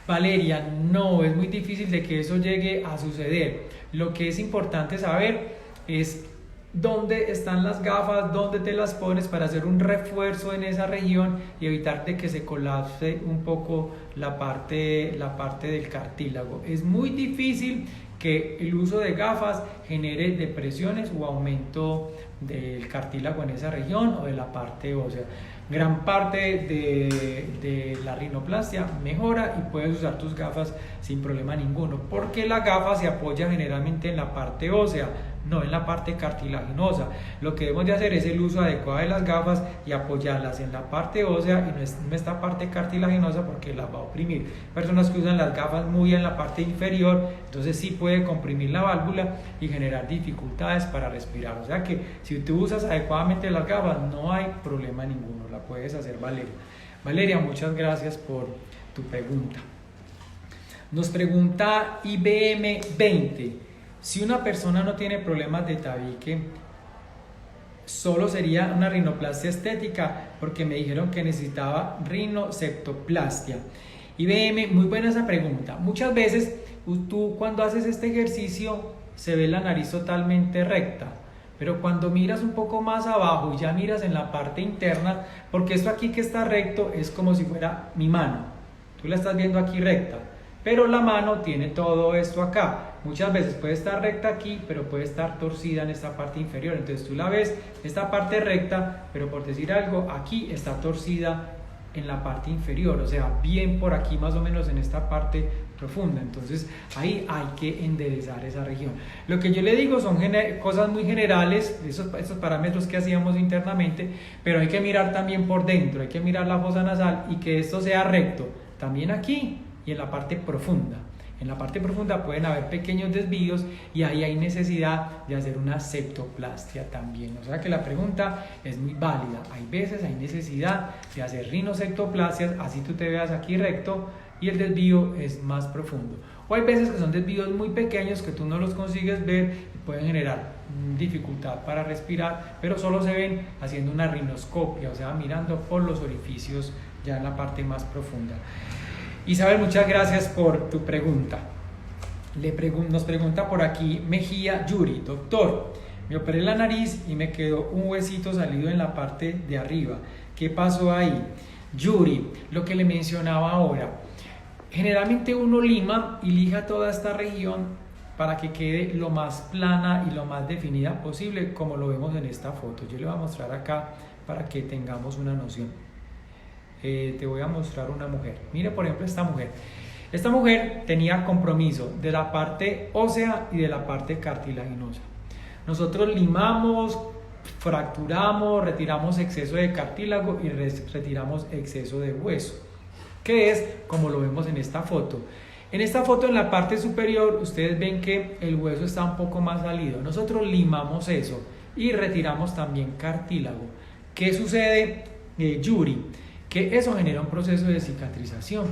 Valeria, no, es muy difícil de que eso llegue a suceder. Lo que es importante saber es dónde están las gafas, dónde te las pones para hacer un refuerzo en esa región y evitar de que se colapse un poco la parte del cartílago. Es muy difícil que el uso de gafas genere depresiones o aumento del cartílago en esa región o de la parte ósea. Gran parte de la rinoplastia mejora y puedes usar tus gafas sin problema ninguno, porque la gafa se apoya generalmente en la parte ósea, no en la parte cartilaginosa. Lo que debemos de hacer es el uso adecuado de las gafas y apoyarlas en la parte ósea y no en esta parte cartilaginosa, porque las va a oprimir. Personas que usan las gafas muy en la parte inferior, entonces sí puede comprimir la válvula y generar dificultades para respirar. O sea que si tú usas adecuadamente las gafas no hay problema ninguno, la puedes hacer, Valeria. Valeria, muchas gracias por tu pregunta. Nos pregunta IBM 20. Si una persona no tiene problemas de tabique, solo sería una rinoplastia estética, porque me dijeron que necesitaba rinoseptoplastia. IBM, muy buena esa pregunta. Muchas veces tú cuando haces este ejercicio se ve la nariz totalmente recta, pero cuando miras un poco más abajo y ya miras en la parte interna, porque esto aquí que está recto es como si fuera mi mano, tú la estás viendo aquí recta, pero la mano tiene todo esto acá. Muchas veces puede estar recta aquí, pero puede estar torcida en esta parte inferior. Entonces tú la ves, esta parte recta, pero por decir algo, aquí está torcida en la parte inferior, o sea, bien por aquí más o menos en esta parte profunda. Entonces ahí hay que enderezar esa región. Lo que yo le digo son cosas muy generales, esos parámetros que hacíamos internamente, pero hay que mirar también por dentro, hay que mirar la fosa nasal y que esto sea recto, también aquí y en la parte profunda. En la parte profunda pueden haber pequeños desvíos y ahí hay necesidad de hacer una septoplastia también. O sea que la pregunta es muy válida. Hay veces hay necesidad de hacer rinoseptoplastias, así tú te veas aquí recto y el desvío es más profundo. O hay veces que son desvíos muy pequeños que tú no los consigues ver y pueden generar dificultad para respirar, pero solo se ven haciendo una rinoscopia, o sea, mirando por los orificios ya en la parte más profunda. Isabel, muchas gracias por tu pregunta. Nos pregunta por aquí Mejía Yuri. Doctor, me operé la nariz y me quedó un huesito salido en la parte de arriba. ¿Qué pasó ahí? Yuri, lo que le mencionaba ahora. Generalmente uno lima y lija toda esta región para que quede lo más plana y lo más definida posible, como lo vemos en esta foto. Yo le voy a mostrar acá para que tengamos una noción. Te voy a mostrar una mujer. Mire, por ejemplo, esta mujer. Esta mujer tenía compromiso de la parte ósea y de la parte cartilaginosa. Nosotros limamos, fracturamos, retiramos exceso de cartílago y retiramos exceso de hueso, que es como lo vemos en esta foto. En esta foto, en la parte superior, ustedes ven que el hueso está un poco más salido. Nosotros limamos eso y retiramos también cartílago. ¿Qué sucede, Yuri? Que eso genera un proceso de cicatrización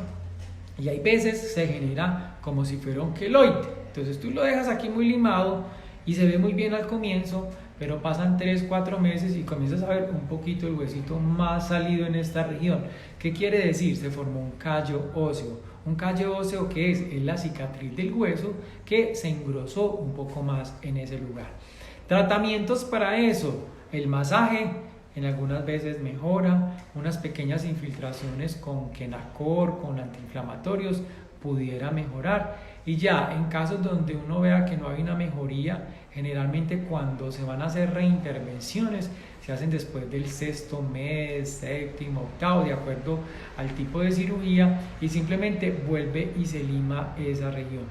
y hay veces se genera como si fuera un queloide. Entonces tú lo dejas aquí muy limado y se ve muy bien al comienzo, pero pasan 3-4 meses y comienzas a ver un poquito el huesito más salido en esta región. ¿Qué quiere decir? Se formó un callo óseo. Un callo óseo, que es la cicatriz del hueso que se engrosó un poco más en ese lugar. Tratamientos para eso: el masaje en algunas veces mejora, unas pequeñas infiltraciones con Kenacor, con antiinflamatorios, pudiera mejorar. Y ya en casos donde uno vea que no hay una mejoría, generalmente cuando se van a hacer reintervenciones, se hacen después del 6º mes, 7º, 8º, de acuerdo al tipo de cirugía, y simplemente vuelve y se lima esa región.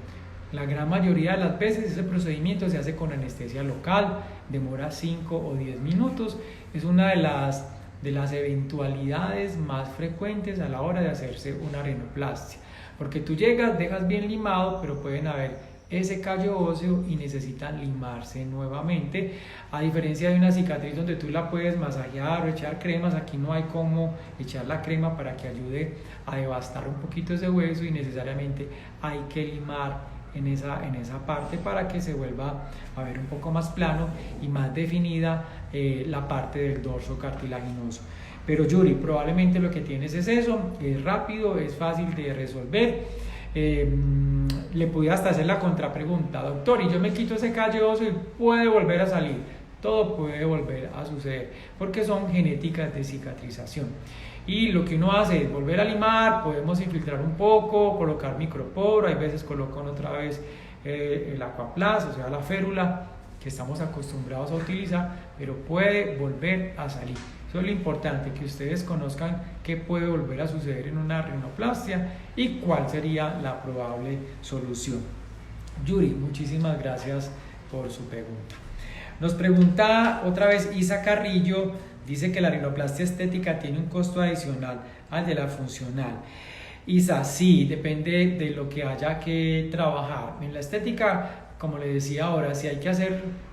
La gran mayoría de las veces ese procedimiento se hace con anestesia local, demora 5 o 10 minutos, es una de las eventualidades más frecuentes a la hora de hacerse una rinoplastia, porque tú llegas, dejas bien limado, pero pueden haber ese callo óseo y necesitan limarse nuevamente. A diferencia de una cicatriz donde tú la puedes masajear o echar cremas, aquí no hay como echar la crema para que ayude a devastar un poquito ese hueso, y necesariamente hay que limar en esa parte para que se vuelva a ver un poco más plano y más definida la parte del dorso cartilaginoso. Pero Yuri, probablemente lo que tienes es eso, es rápido, es fácil de resolver. Le pude hasta hacer la contrapregunta: doctor, y yo me quito ese callo óseo y puede volver a salir. Todo puede volver a suceder porque son genéticas de cicatrización, y lo que uno hace es volver a limar. Podemos infiltrar un poco, colocar microporo, hay veces colocan otra vez el Aquaplast, o sea la férula que estamos acostumbrados a utilizar, pero puede volver a salir. Eso es lo importante, que ustedes conozcan qué puede volver a suceder en una rinoplastia y cuál sería la probable solución. Yuri, muchísimas gracias por su pregunta. Nos pregunta otra vez Isa Carrillo, dice que la rinoplastia estética tiene un costo adicional al de la funcional. Isa, sí, depende de lo que haya que trabajar. En la estética, como le decía ahora, si hay que hacer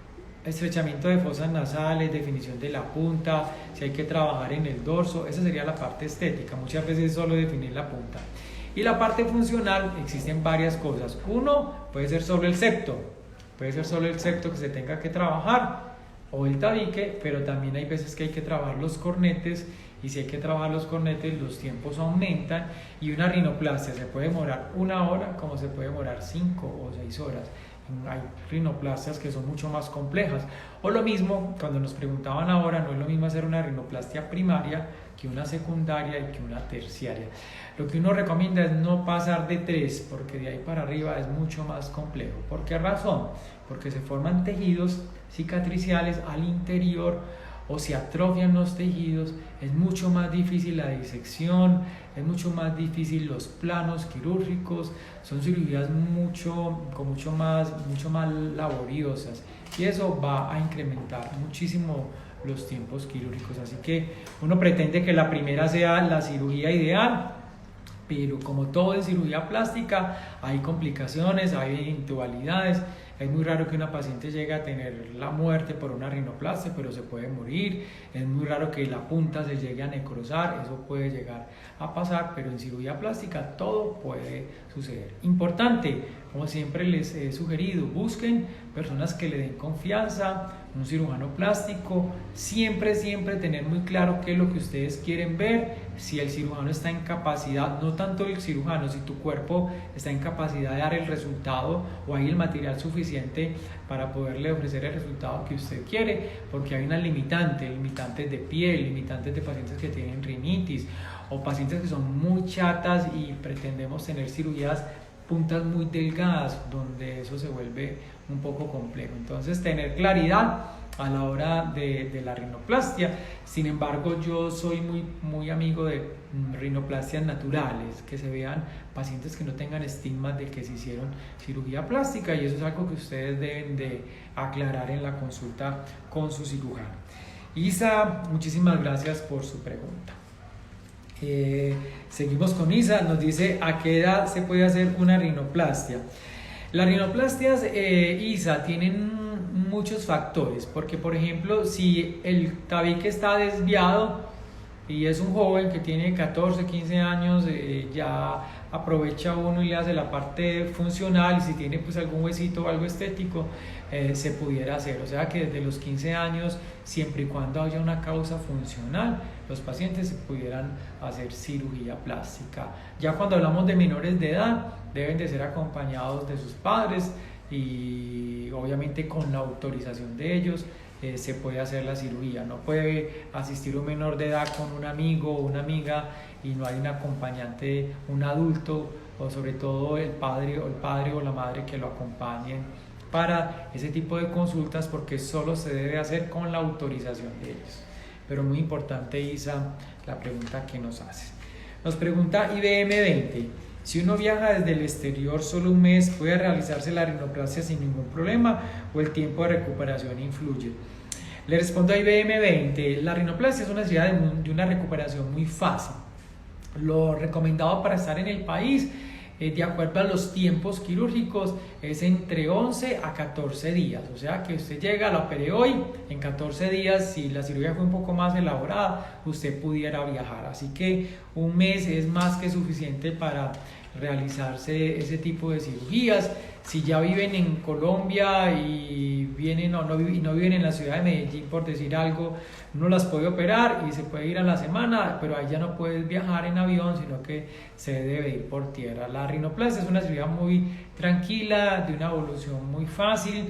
estrechamiento de fosas nasales, definición de la punta, si hay que trabajar en el dorso, esa sería la parte estética. Muchas veces solo definir la punta. Y la parte funcional, existen varias cosas. Uno, puede ser solo el septo, que se tenga que trabajar, o el tabique, pero también hay veces que hay que trabajar los cornetes, y si hay que trabajar los cornetes, los tiempos aumentan, y una rinoplastia se puede demorar 1 hora como se puede demorar 5 o 6 horas. Hay rinoplastias que son mucho más complejas. O lo mismo, cuando nos preguntaban ahora, no es lo mismo hacer una rinoplastia primaria que una secundaria y que una terciaria. Lo que uno recomienda es no pasar de 3, porque de ahí para arriba es mucho más complejo. ¿Por qué razón? Porque se forman tejidos cicatriciales al interior, o se atrofian los tejidos, es mucho más difícil la disección, es mucho más difícil los planos quirúrgicos, son cirugías mucho más laboriosas, y eso va a incrementar muchísimo los tiempos quirúrgicos. Así que uno pretende que la primera sea la cirugía ideal, pero como todo en cirugía plástica hay complicaciones, hay eventualidades. Es muy raro que una paciente llegue a tener la muerte por una rinoplastia, pero se puede morir. Es muy raro que la punta se llegue a necrosar, eso puede llegar a pasar, pero en cirugía plástica todo puede suceder. Importante, como siempre les he sugerido, busquen personas que le den confianza, un cirujano plástico, siempre tener muy claro qué es lo que ustedes quieren ver. Si el cirujano está en capacidad, no tanto el cirujano, si tu cuerpo está en capacidad de dar el resultado, o hay el material suficiente para poderle ofrecer el resultado que usted quiere, porque hay unas limitantes de piel, limitantes de pacientes que tienen rinitis, o pacientes que son muy chatas y pretendemos tener cirugías puntas muy delgadas, donde eso se vuelve un poco complejo. Entonces, tener claridad a la hora de la rinoplastia. Sin embargo, yo soy muy amigo de rinoplastias naturales, que se vean pacientes que no tengan estigmas de que se hicieron cirugía plástica, y eso es algo que ustedes deben de aclarar en la consulta con su cirujano. Isa, muchísimas gracias por su pregunta. Seguimos con Isa, nos dice: ¿a qué edad se puede hacer una rinoplastia? Las rinoplastias, Isa, tienen muchos factores, porque por ejemplo, si el tabique está desviado y es un joven que tiene 14, 15 años, ya aprovecha uno y le hace la parte funcional, y si tiene pues algún huesito o algo estético, se pudiera hacer. O sea que desde los 15 años, siempre y cuando haya una causa funcional, los pacientes se pudieran hacer cirugía plástica. Ya cuando hablamos de menores de edad, deben de ser acompañados de sus padres, y obviamente con la autorización de ellos se puede hacer la cirugía. No puede asistir un menor de edad con un amigo o una amiga y no hay un acompañante, un adulto, o sobre todo el padre o la madre, que lo acompañen para ese tipo de consultas, porque solo se debe hacer con la autorización de ellos. Pero muy importante, Isa, la pregunta que nos hace. Nos pregunta IBM20: si uno viaja desde el exterior solo un mes, ¿puede realizarse la rinoplastia sin ningún problema, o el tiempo de recuperación influye? Le respondo a IBM20: la rinoplastia es una cirugía de una recuperación muy fácil. Lo recomendado para estar en el país de acuerdo a los tiempos quirúrgicos, es entre 11 a 14 días. O sea que usted llega, la operé hoy, en 14 días, si la cirugía fue un poco más elaborada, usted pudiera viajar. Así que un mes es más que suficiente para realizarse ese tipo de cirugías. Si ya viven en Colombia y no viven en la ciudad de Medellín, por decir algo, uno las puede operar y se puede ir a la semana, pero ahí ya no puedes viajar en avión, sino que se debe ir por tierra. La rinoplastia es una cirugía muy tranquila, de una evolución muy fácil.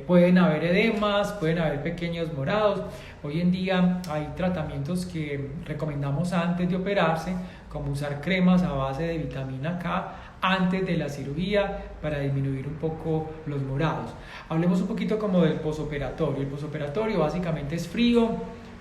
Pueden haber edemas, pueden haber pequeños morados. Hoy en día hay tratamientos que recomendamos antes de operarse, como usar cremas a base de vitamina K antes de la cirugía para disminuir un poco los morados. Hablemos un poquito como del posoperatorio. El posoperatorio básicamente es frío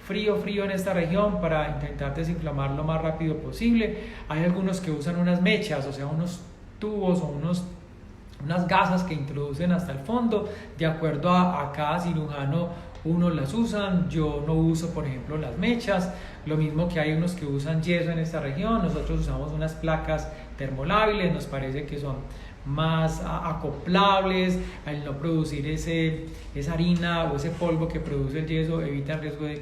en esta región para intentar desinflamar lo más rápido posible. Hay algunos que usan unas mechas, o sea, unos tubos o unas gasas que introducen hasta el fondo. De acuerdo a cada cirujano, unos las usan, yo no uso, por ejemplo, las mechas. Lo mismo que hay unos que usan yeso en esta región. Nosotros usamos unas placas termolábiles, nos parece que son más acoplables, al no producir esa harina o ese polvo que produce el yeso, evita el riesgo de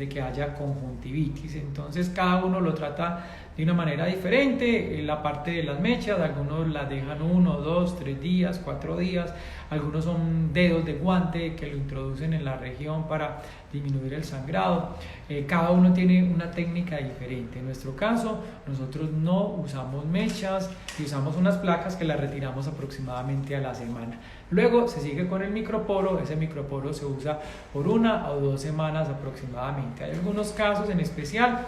que haya conjuntivitis. Entonces cada uno lo trata de una manera diferente. En la parte de las mechas, algunos las dejan 1, 2, 3 días, 4 días, algunos son dedos de guante que lo introducen en la región para disminuir el sangrado. Cada uno tiene una técnica diferente. En nuestro caso, nosotros no usamos mechas y usamos unas placas que las retiramos aproximadamente a la semana. Luego se sigue con el microporo. Ese microporo se usa por 1 o 2 semanas aproximadamente. Hay algunos casos en especial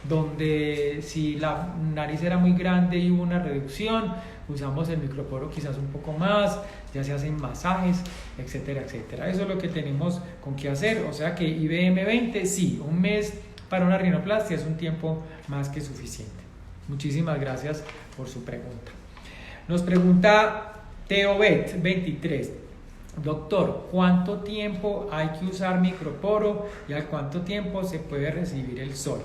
donde si la nariz era muy grande y hubo una reducción, usamos el microporo quizás un poco más, ya se hacen masajes, etcétera, etcétera. Eso es lo que tenemos con qué hacer. O sea que IBM 20, sí, un mes para una rinoplastia es un tiempo más que suficiente. Muchísimas gracias por su pregunta. Nos pregunta Teobet 23. Doctor, ¿cuánto tiempo hay que usar microporo y al cuánto tiempo se puede recibir el sol?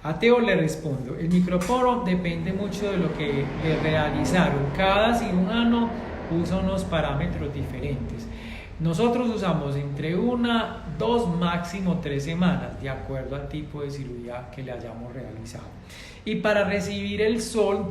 A Teo le respondo, el microporo depende mucho de lo que le realizaron. Cada cirujano usa unos parámetros diferentes. Nosotros usamos entre 1, 2, máximo 3 semanas, de acuerdo al tipo de cirugía que le hayamos realizado. Y para recibir el sol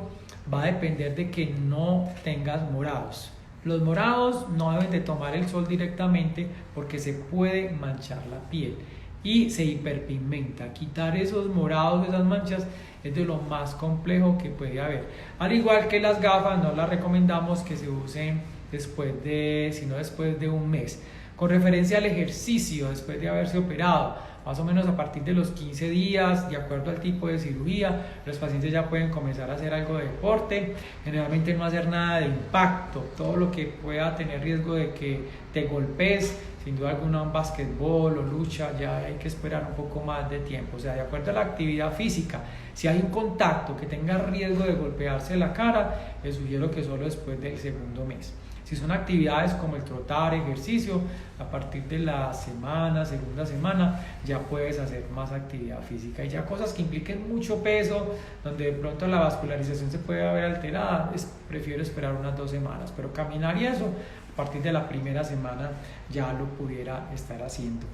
va a depender de que no tengas morados. Los morados no deben de tomar el sol directamente porque se puede manchar la piel y se hiperpigmenta. Quitar esos morados, esas manchas, es de lo más complejo que puede haber. Al igual que las gafas, no las recomendamos que se usen después de un mes. Con referencia al ejercicio, después de haberse operado, más o menos a partir de los 15 días, de acuerdo al tipo de cirugía, los pacientes ya pueden comenzar a hacer algo de deporte. Generalmente no hacer nada de impacto, todo lo que pueda tener riesgo de que te golpees, sin duda alguna un basquetbol o lucha, ya hay que esperar un poco más de tiempo. O sea, de acuerdo a la actividad física, si hay un contacto que tenga riesgo de golpearse la cara, les sugiero que solo después del segundo mes. Si son actividades como el trotar, ejercicio, a partir de la segunda semana, ya puedes hacer más actividad física. Y ya cosas que impliquen mucho peso, donde de pronto la vascularización se puede ver alterada, prefiero esperar unas 2 semanas. Pero caminar y eso, a partir de la primera semana ya lo pudiera estar haciendo.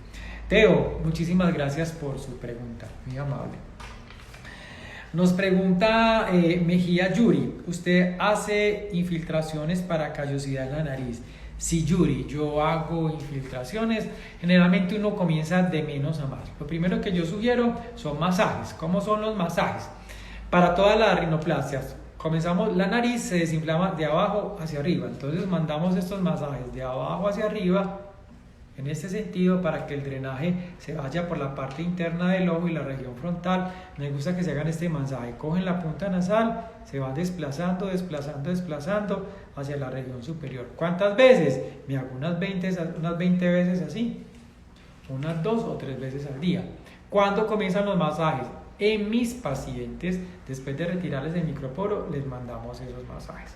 Teo, muchísimas gracias por su pregunta, muy amable. Nos pregunta Mejía Yuri, ¿usted hace infiltraciones para callosidad en la nariz? Sí, Yuri, yo hago infiltraciones. Generalmente uno comienza de menos a más. Lo primero que yo sugiero son masajes. ¿Cómo son los masajes? Para todas las rinoplastias, comenzamos, la nariz se desinflama de abajo hacia arriba. Entonces mandamos estos masajes de abajo hacia arriba, en este sentido, para que el drenaje se vaya por la parte interna del ojo y la región frontal. Me gusta que se hagan este masaje. Cogen la punta nasal, se va desplazando hacia la región superior. ¿Cuántas veces? Me hago unas 20 veces así, unas 2 o 3 veces al día. ¿Cuándo comienzan los masajes? En mis pacientes, después de retirarles el microporo, les mandamos esos masajes.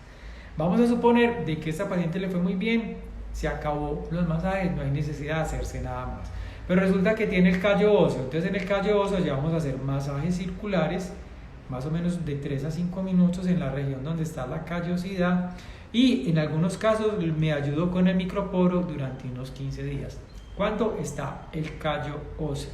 Vamos a suponer de que esta paciente le fue muy bien, se acabó los masajes, no hay necesidad de hacerse nada más. Pero resulta que tiene el callo óseo, entonces en el callo óseo ya vamos a hacer masajes circulares más o menos de 3 a 5 minutos en la región donde está la callosidad, y en algunos casos me ayudo con el microporo durante unos 15 días cuando está el callo óseo.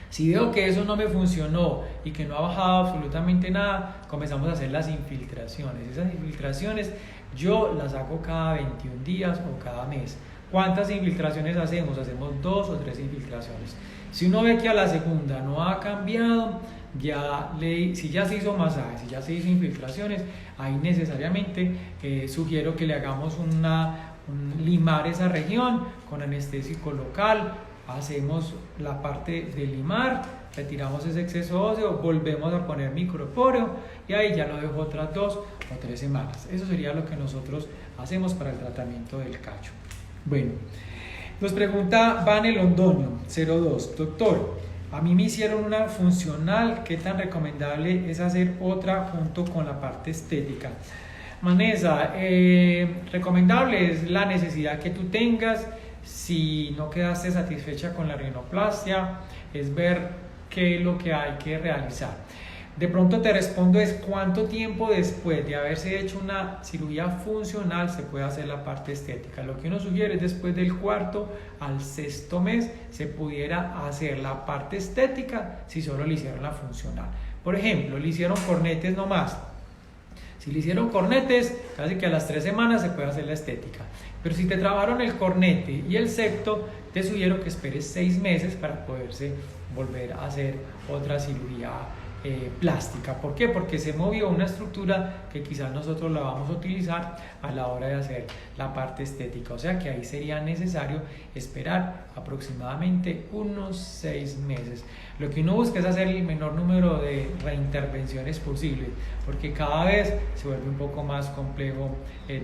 Si veo que eso no me funcionó y que no ha bajado absolutamente nada, comenzamos a hacer las infiltraciones. Esas infiltraciones yo las hago cada 21 días o cada mes. ¿Cuántas infiltraciones hacemos? Hacemos 2 o 3 infiltraciones. Si uno ve que a la segunda no ha cambiado, si ya se hizo masaje, si ya se hizo infiltraciones, ahí necesariamente sugiero que le hagamos limar esa región con anestésico local. Hacemos la parte de limar, retiramos ese exceso óseo, volvemos a poner microporo y ahí ya lo dejo otras 2 o 3 semanas. Eso sería lo que nosotros hacemos para el tratamiento del callo. Bueno, nos pregunta Vane Londoño 02, doctor, a mí me hicieron una funcional, ¿qué tan recomendable es hacer otra junto con la parte estética? Vanessa, recomendable es la necesidad que tú tengas. Si no quedaste satisfecha con la rinoplastia, es ver qué es lo que hay que realizar. De pronto te respondo es cuánto tiempo después de haberse hecho una cirugía funcional se puede hacer la parte estética. Lo que uno sugiere es después del 4º al 6º mes se pudiera hacer la parte estética si solo le hicieron la funcional. Por ejemplo, le hicieron cornetes nomás. Si le hicieron cornetes, casi que a las 3 semanas se puede hacer la estética. Pero si te trabajaron el cornete y el septo, te sugiero que esperes 6 meses para poderse volver a hacer otra cirugía plástica. ¿Por qué? Porque se movió una estructura que quizás nosotros la vamos a utilizar a la hora de hacer la parte estética. O sea que ahí sería necesario esperar aproximadamente unos 6 meses. Lo que uno busca es hacer el menor número de reintervenciones posible, porque cada vez se vuelve un poco más complejo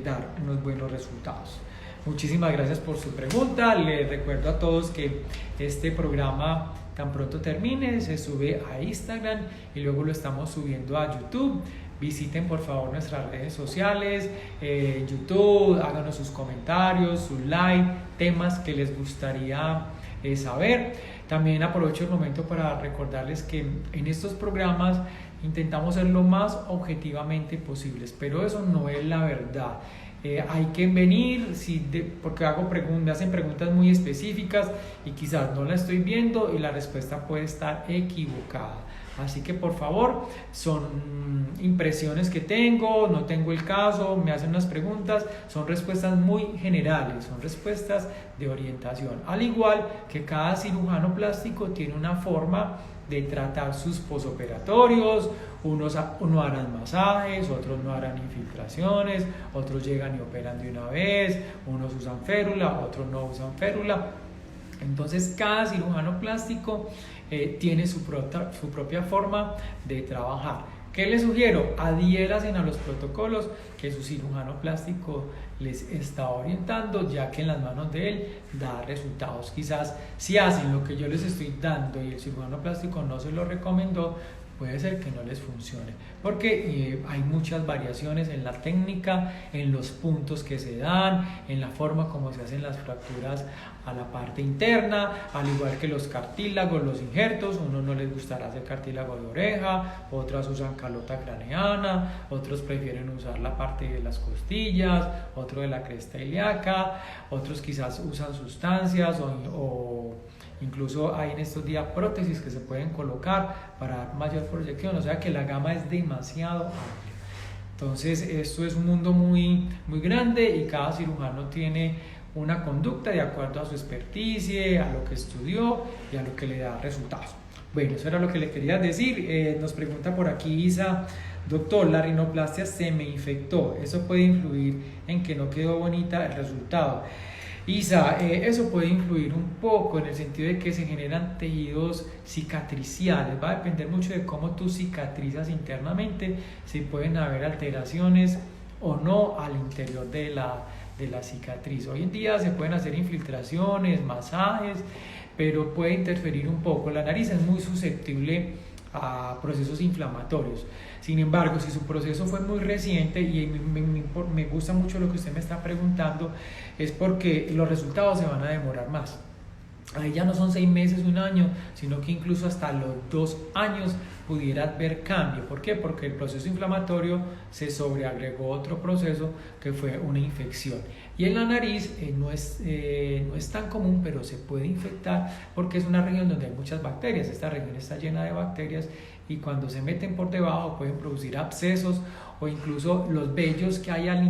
dar unos buenos resultados. Muchísimas gracias por su pregunta. Les recuerdo a todos que este programa tan pronto termine se sube a Instagram y luego lo estamos subiendo a YouTube. Visiten por favor nuestras redes sociales, YouTube, háganos sus comentarios, sus like, temas que les gustaría saber. También aprovecho el momento para recordarles que en estos programas intentamos ser lo más objetivamente posibles, pero eso no es la verdad. Hay que venir porque me hacen preguntas muy específicas y quizás no la estoy viendo y la respuesta puede estar equivocada. Así que por favor, son impresiones que tengo, no tengo el caso, me hacen unas preguntas, son respuestas muy generales, son respuestas de orientación. Al igual que cada cirujano plástico tiene una forma de tratar sus posoperatorios, unos no harán masajes, otros no harán infiltraciones, otros llegan y operan de una vez, unos usan férula, otros no usan férula. Entonces cada cirujano plástico tiene su propia forma de trabajar. ¿Qué les sugiero? Adhiéranse a los protocolos que su cirujano plástico les está orientando, ya que en las manos de él da resultados. Quizás si hacen lo que yo les estoy dando y el cirujano plástico no se lo recomendó, puede ser que no les funcione, porque hay muchas variaciones en la técnica, en los puntos que se dan, en la forma como se hacen las fracturas a la parte interna, al igual que los cartílagos, los injertos. Unos no les gustará hacer cartílago de oreja, otras usan calota craneana, otros prefieren usar la parte de las costillas, otro de la cresta ilíaca, otros quizás usan sustancias o incluso hay en estos días prótesis que se pueden colocar para dar mayor proyección, o sea que la gama es demasiado amplia. Entonces esto es un mundo muy, muy grande y cada cirujano tiene una conducta de acuerdo a su experticia, a lo que estudió y a lo que le da resultados. Bueno, eso era lo que le quería decir. Nos pregunta por aquí Isa, doctor, la rinoplastia se me infectó, ¿eso puede influir en que no quedó bonita el resultado? Isa, eso puede influir un poco en el sentido de que se generan tejidos cicatriciales. Va a depender mucho de cómo tú cicatrizas internamente, si pueden haber alteraciones o no al interior de la cicatriz. Hoy en día se pueden hacer infiltraciones, masajes, pero puede interferir un poco. La nariz es muy susceptible a procesos inflamatorios. Sin embargo, si su proceso fue muy reciente, y me gusta mucho lo que usted me está preguntando, es porque los resultados se van a demorar más. Ahí ya no son 6 meses, un año, sino que incluso hasta los 2 años pudieras ver cambio. ¿Por qué? Porque el proceso inflamatorio se sobreagregó otro proceso que fue una infección. Y en la nariz no es tan común, pero se puede infectar porque es una región donde hay muchas bacterias. Esta región está llena de bacterias y cuando se meten por debajo pueden producir abscesos o incluso los vellos que hay al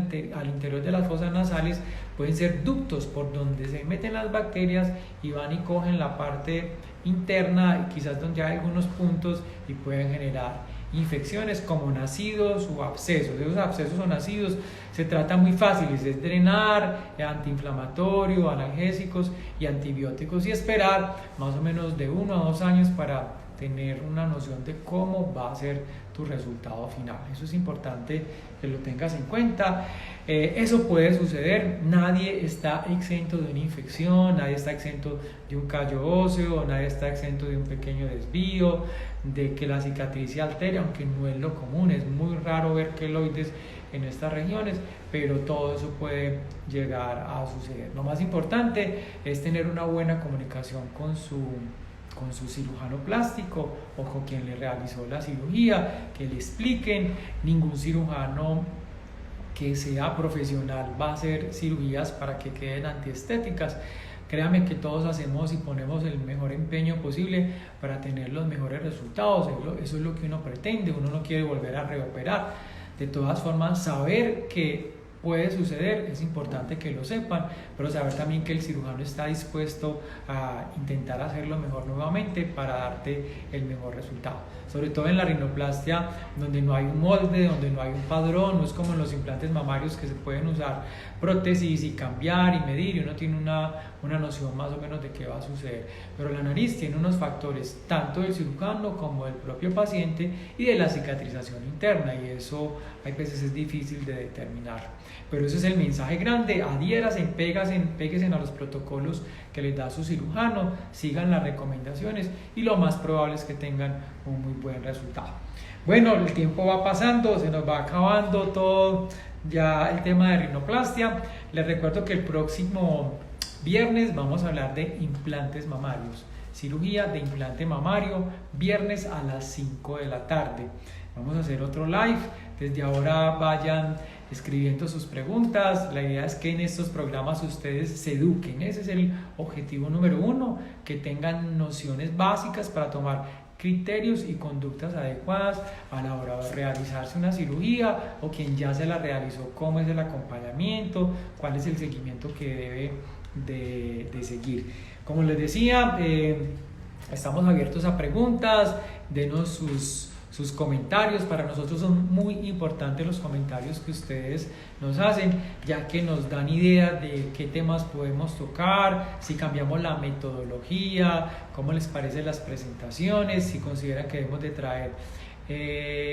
interior de las fosas nasales pueden ser ductos por donde se meten las bacterias y van y cogen la parte interna, quizás donde hay algunos puntos, y pueden generar infecciones como nacidos o abscesos. Esos abscesos o nacidos se tratan muy fáciles, es drenar, antiinflamatorio, analgésicos y antibióticos y esperar más o menos de 1 a 2 años para tener una noción de cómo va a ser tu resultado final. Eso es importante que lo tengas en cuenta. Eso puede suceder, nadie está exento de una infección, nadie está exento de un callo óseo, nadie está exento de un pequeño desvío, de que la cicatriz se altere, aunque no es lo común, es muy raro ver queloides en estas regiones, pero todo eso puede llegar a suceder. Lo más importante es tener una buena comunicación con su cirujano plástico o con quien le realizó la cirugía, que le expliquen. Ningún cirujano que sea profesional va a hacer cirugías para que queden antiestéticas. Créame que todos hacemos y ponemos el mejor empeño posible para tener los mejores resultados. Eso es lo que uno pretende, uno no quiere volver a reoperar. De todas formas, saber que puede suceder, es importante que lo sepan, pero saber también que el cirujano está dispuesto a intentar hacerlo mejor nuevamente para darte el mejor resultado. Sobre todo en la rinoplastia, donde no hay un molde, donde no hay un padrón, no es como en los implantes mamarios que se pueden usar prótesis y cambiar y medir y uno tiene una noción más o menos de qué va a suceder. Pero la nariz tiene unos factores tanto del cirujano como del propio paciente y de la cicatrización interna, y eso hay veces es difícil de determinar. Pero ese es el mensaje grande: adhiéranse, péguense a los protocolos que les da su cirujano, sigan las recomendaciones y lo más probable es que tengan un muy buen resultado. Bueno, el tiempo va pasando, se nos va acabando todo ya el tema de rinoplastia. Les recuerdo que el próximo viernes vamos a hablar de implantes mamarios, cirugía de implante mamario, viernes a las 5 de la tarde. Vamos a hacer otro live. Desde ahora vayan escribiendo sus preguntas. La idea es que en estos programas ustedes se eduquen. Ese es el objetivo número 1, que tengan nociones básicas para tomar criterios y conductas adecuadas a la hora de realizarse una cirugía, o quien ya se la realizó, cómo es el acompañamiento, cuál es el seguimiento que debe de seguir. Como les decía, estamos abiertos a preguntas, denos sus comentarios. Para nosotros son muy importantes los comentarios que ustedes nos hacen, ya que nos dan idea de qué temas podemos tocar, si cambiamos la metodología, cómo les parecen las presentaciones, si consideran que debemos de traer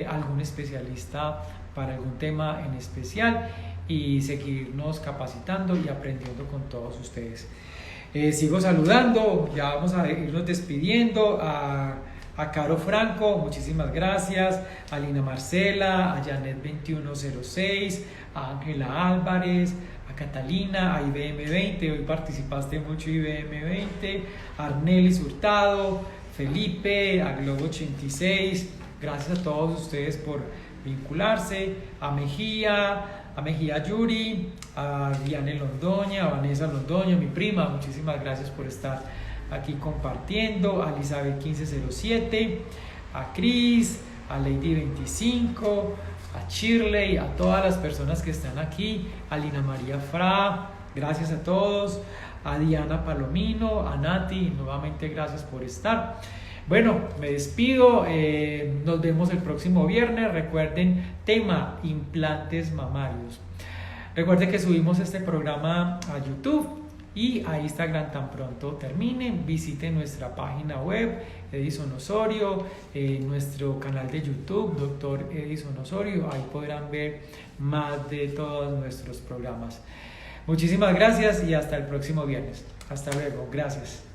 algún especialista para algún tema en especial y seguirnos capacitando y aprendiendo con todos ustedes. Sigo saludando, ya vamos a irnos despidiendo. A Caro Franco, muchísimas gracias. A Lina Marcela, a Janet 2106, a Ángela Álvarez, a Catalina, a IBM 20, hoy participaste mucho IBM 20, a Arnelis Hurtado, Felipe, a Globo 86, gracias a todos ustedes por vincularse. A Mejía Yuri, a Diane Londoña, a Vanessa Londoña, mi prima, muchísimas gracias por estar aquí compartiendo. A Elizabeth 1507, a Cris, a Lady 25, a Shirley, a todas las personas que están aquí, a Lina María Fra, gracias a todos, a Diana Palomino, a Nati, nuevamente gracias por estar. Bueno, me despido, nos vemos el próximo viernes. Recuerden, tema implantes mamarios. Recuerden que subimos este programa a YouTube y a Instagram tan pronto termine. Visiten nuestra página web Edison Osorio, nuestro canal de YouTube Dr. Edison Osorio, ahí podrán ver más de todos nuestros programas. Muchísimas gracias y hasta el próximo viernes. Hasta luego, gracias.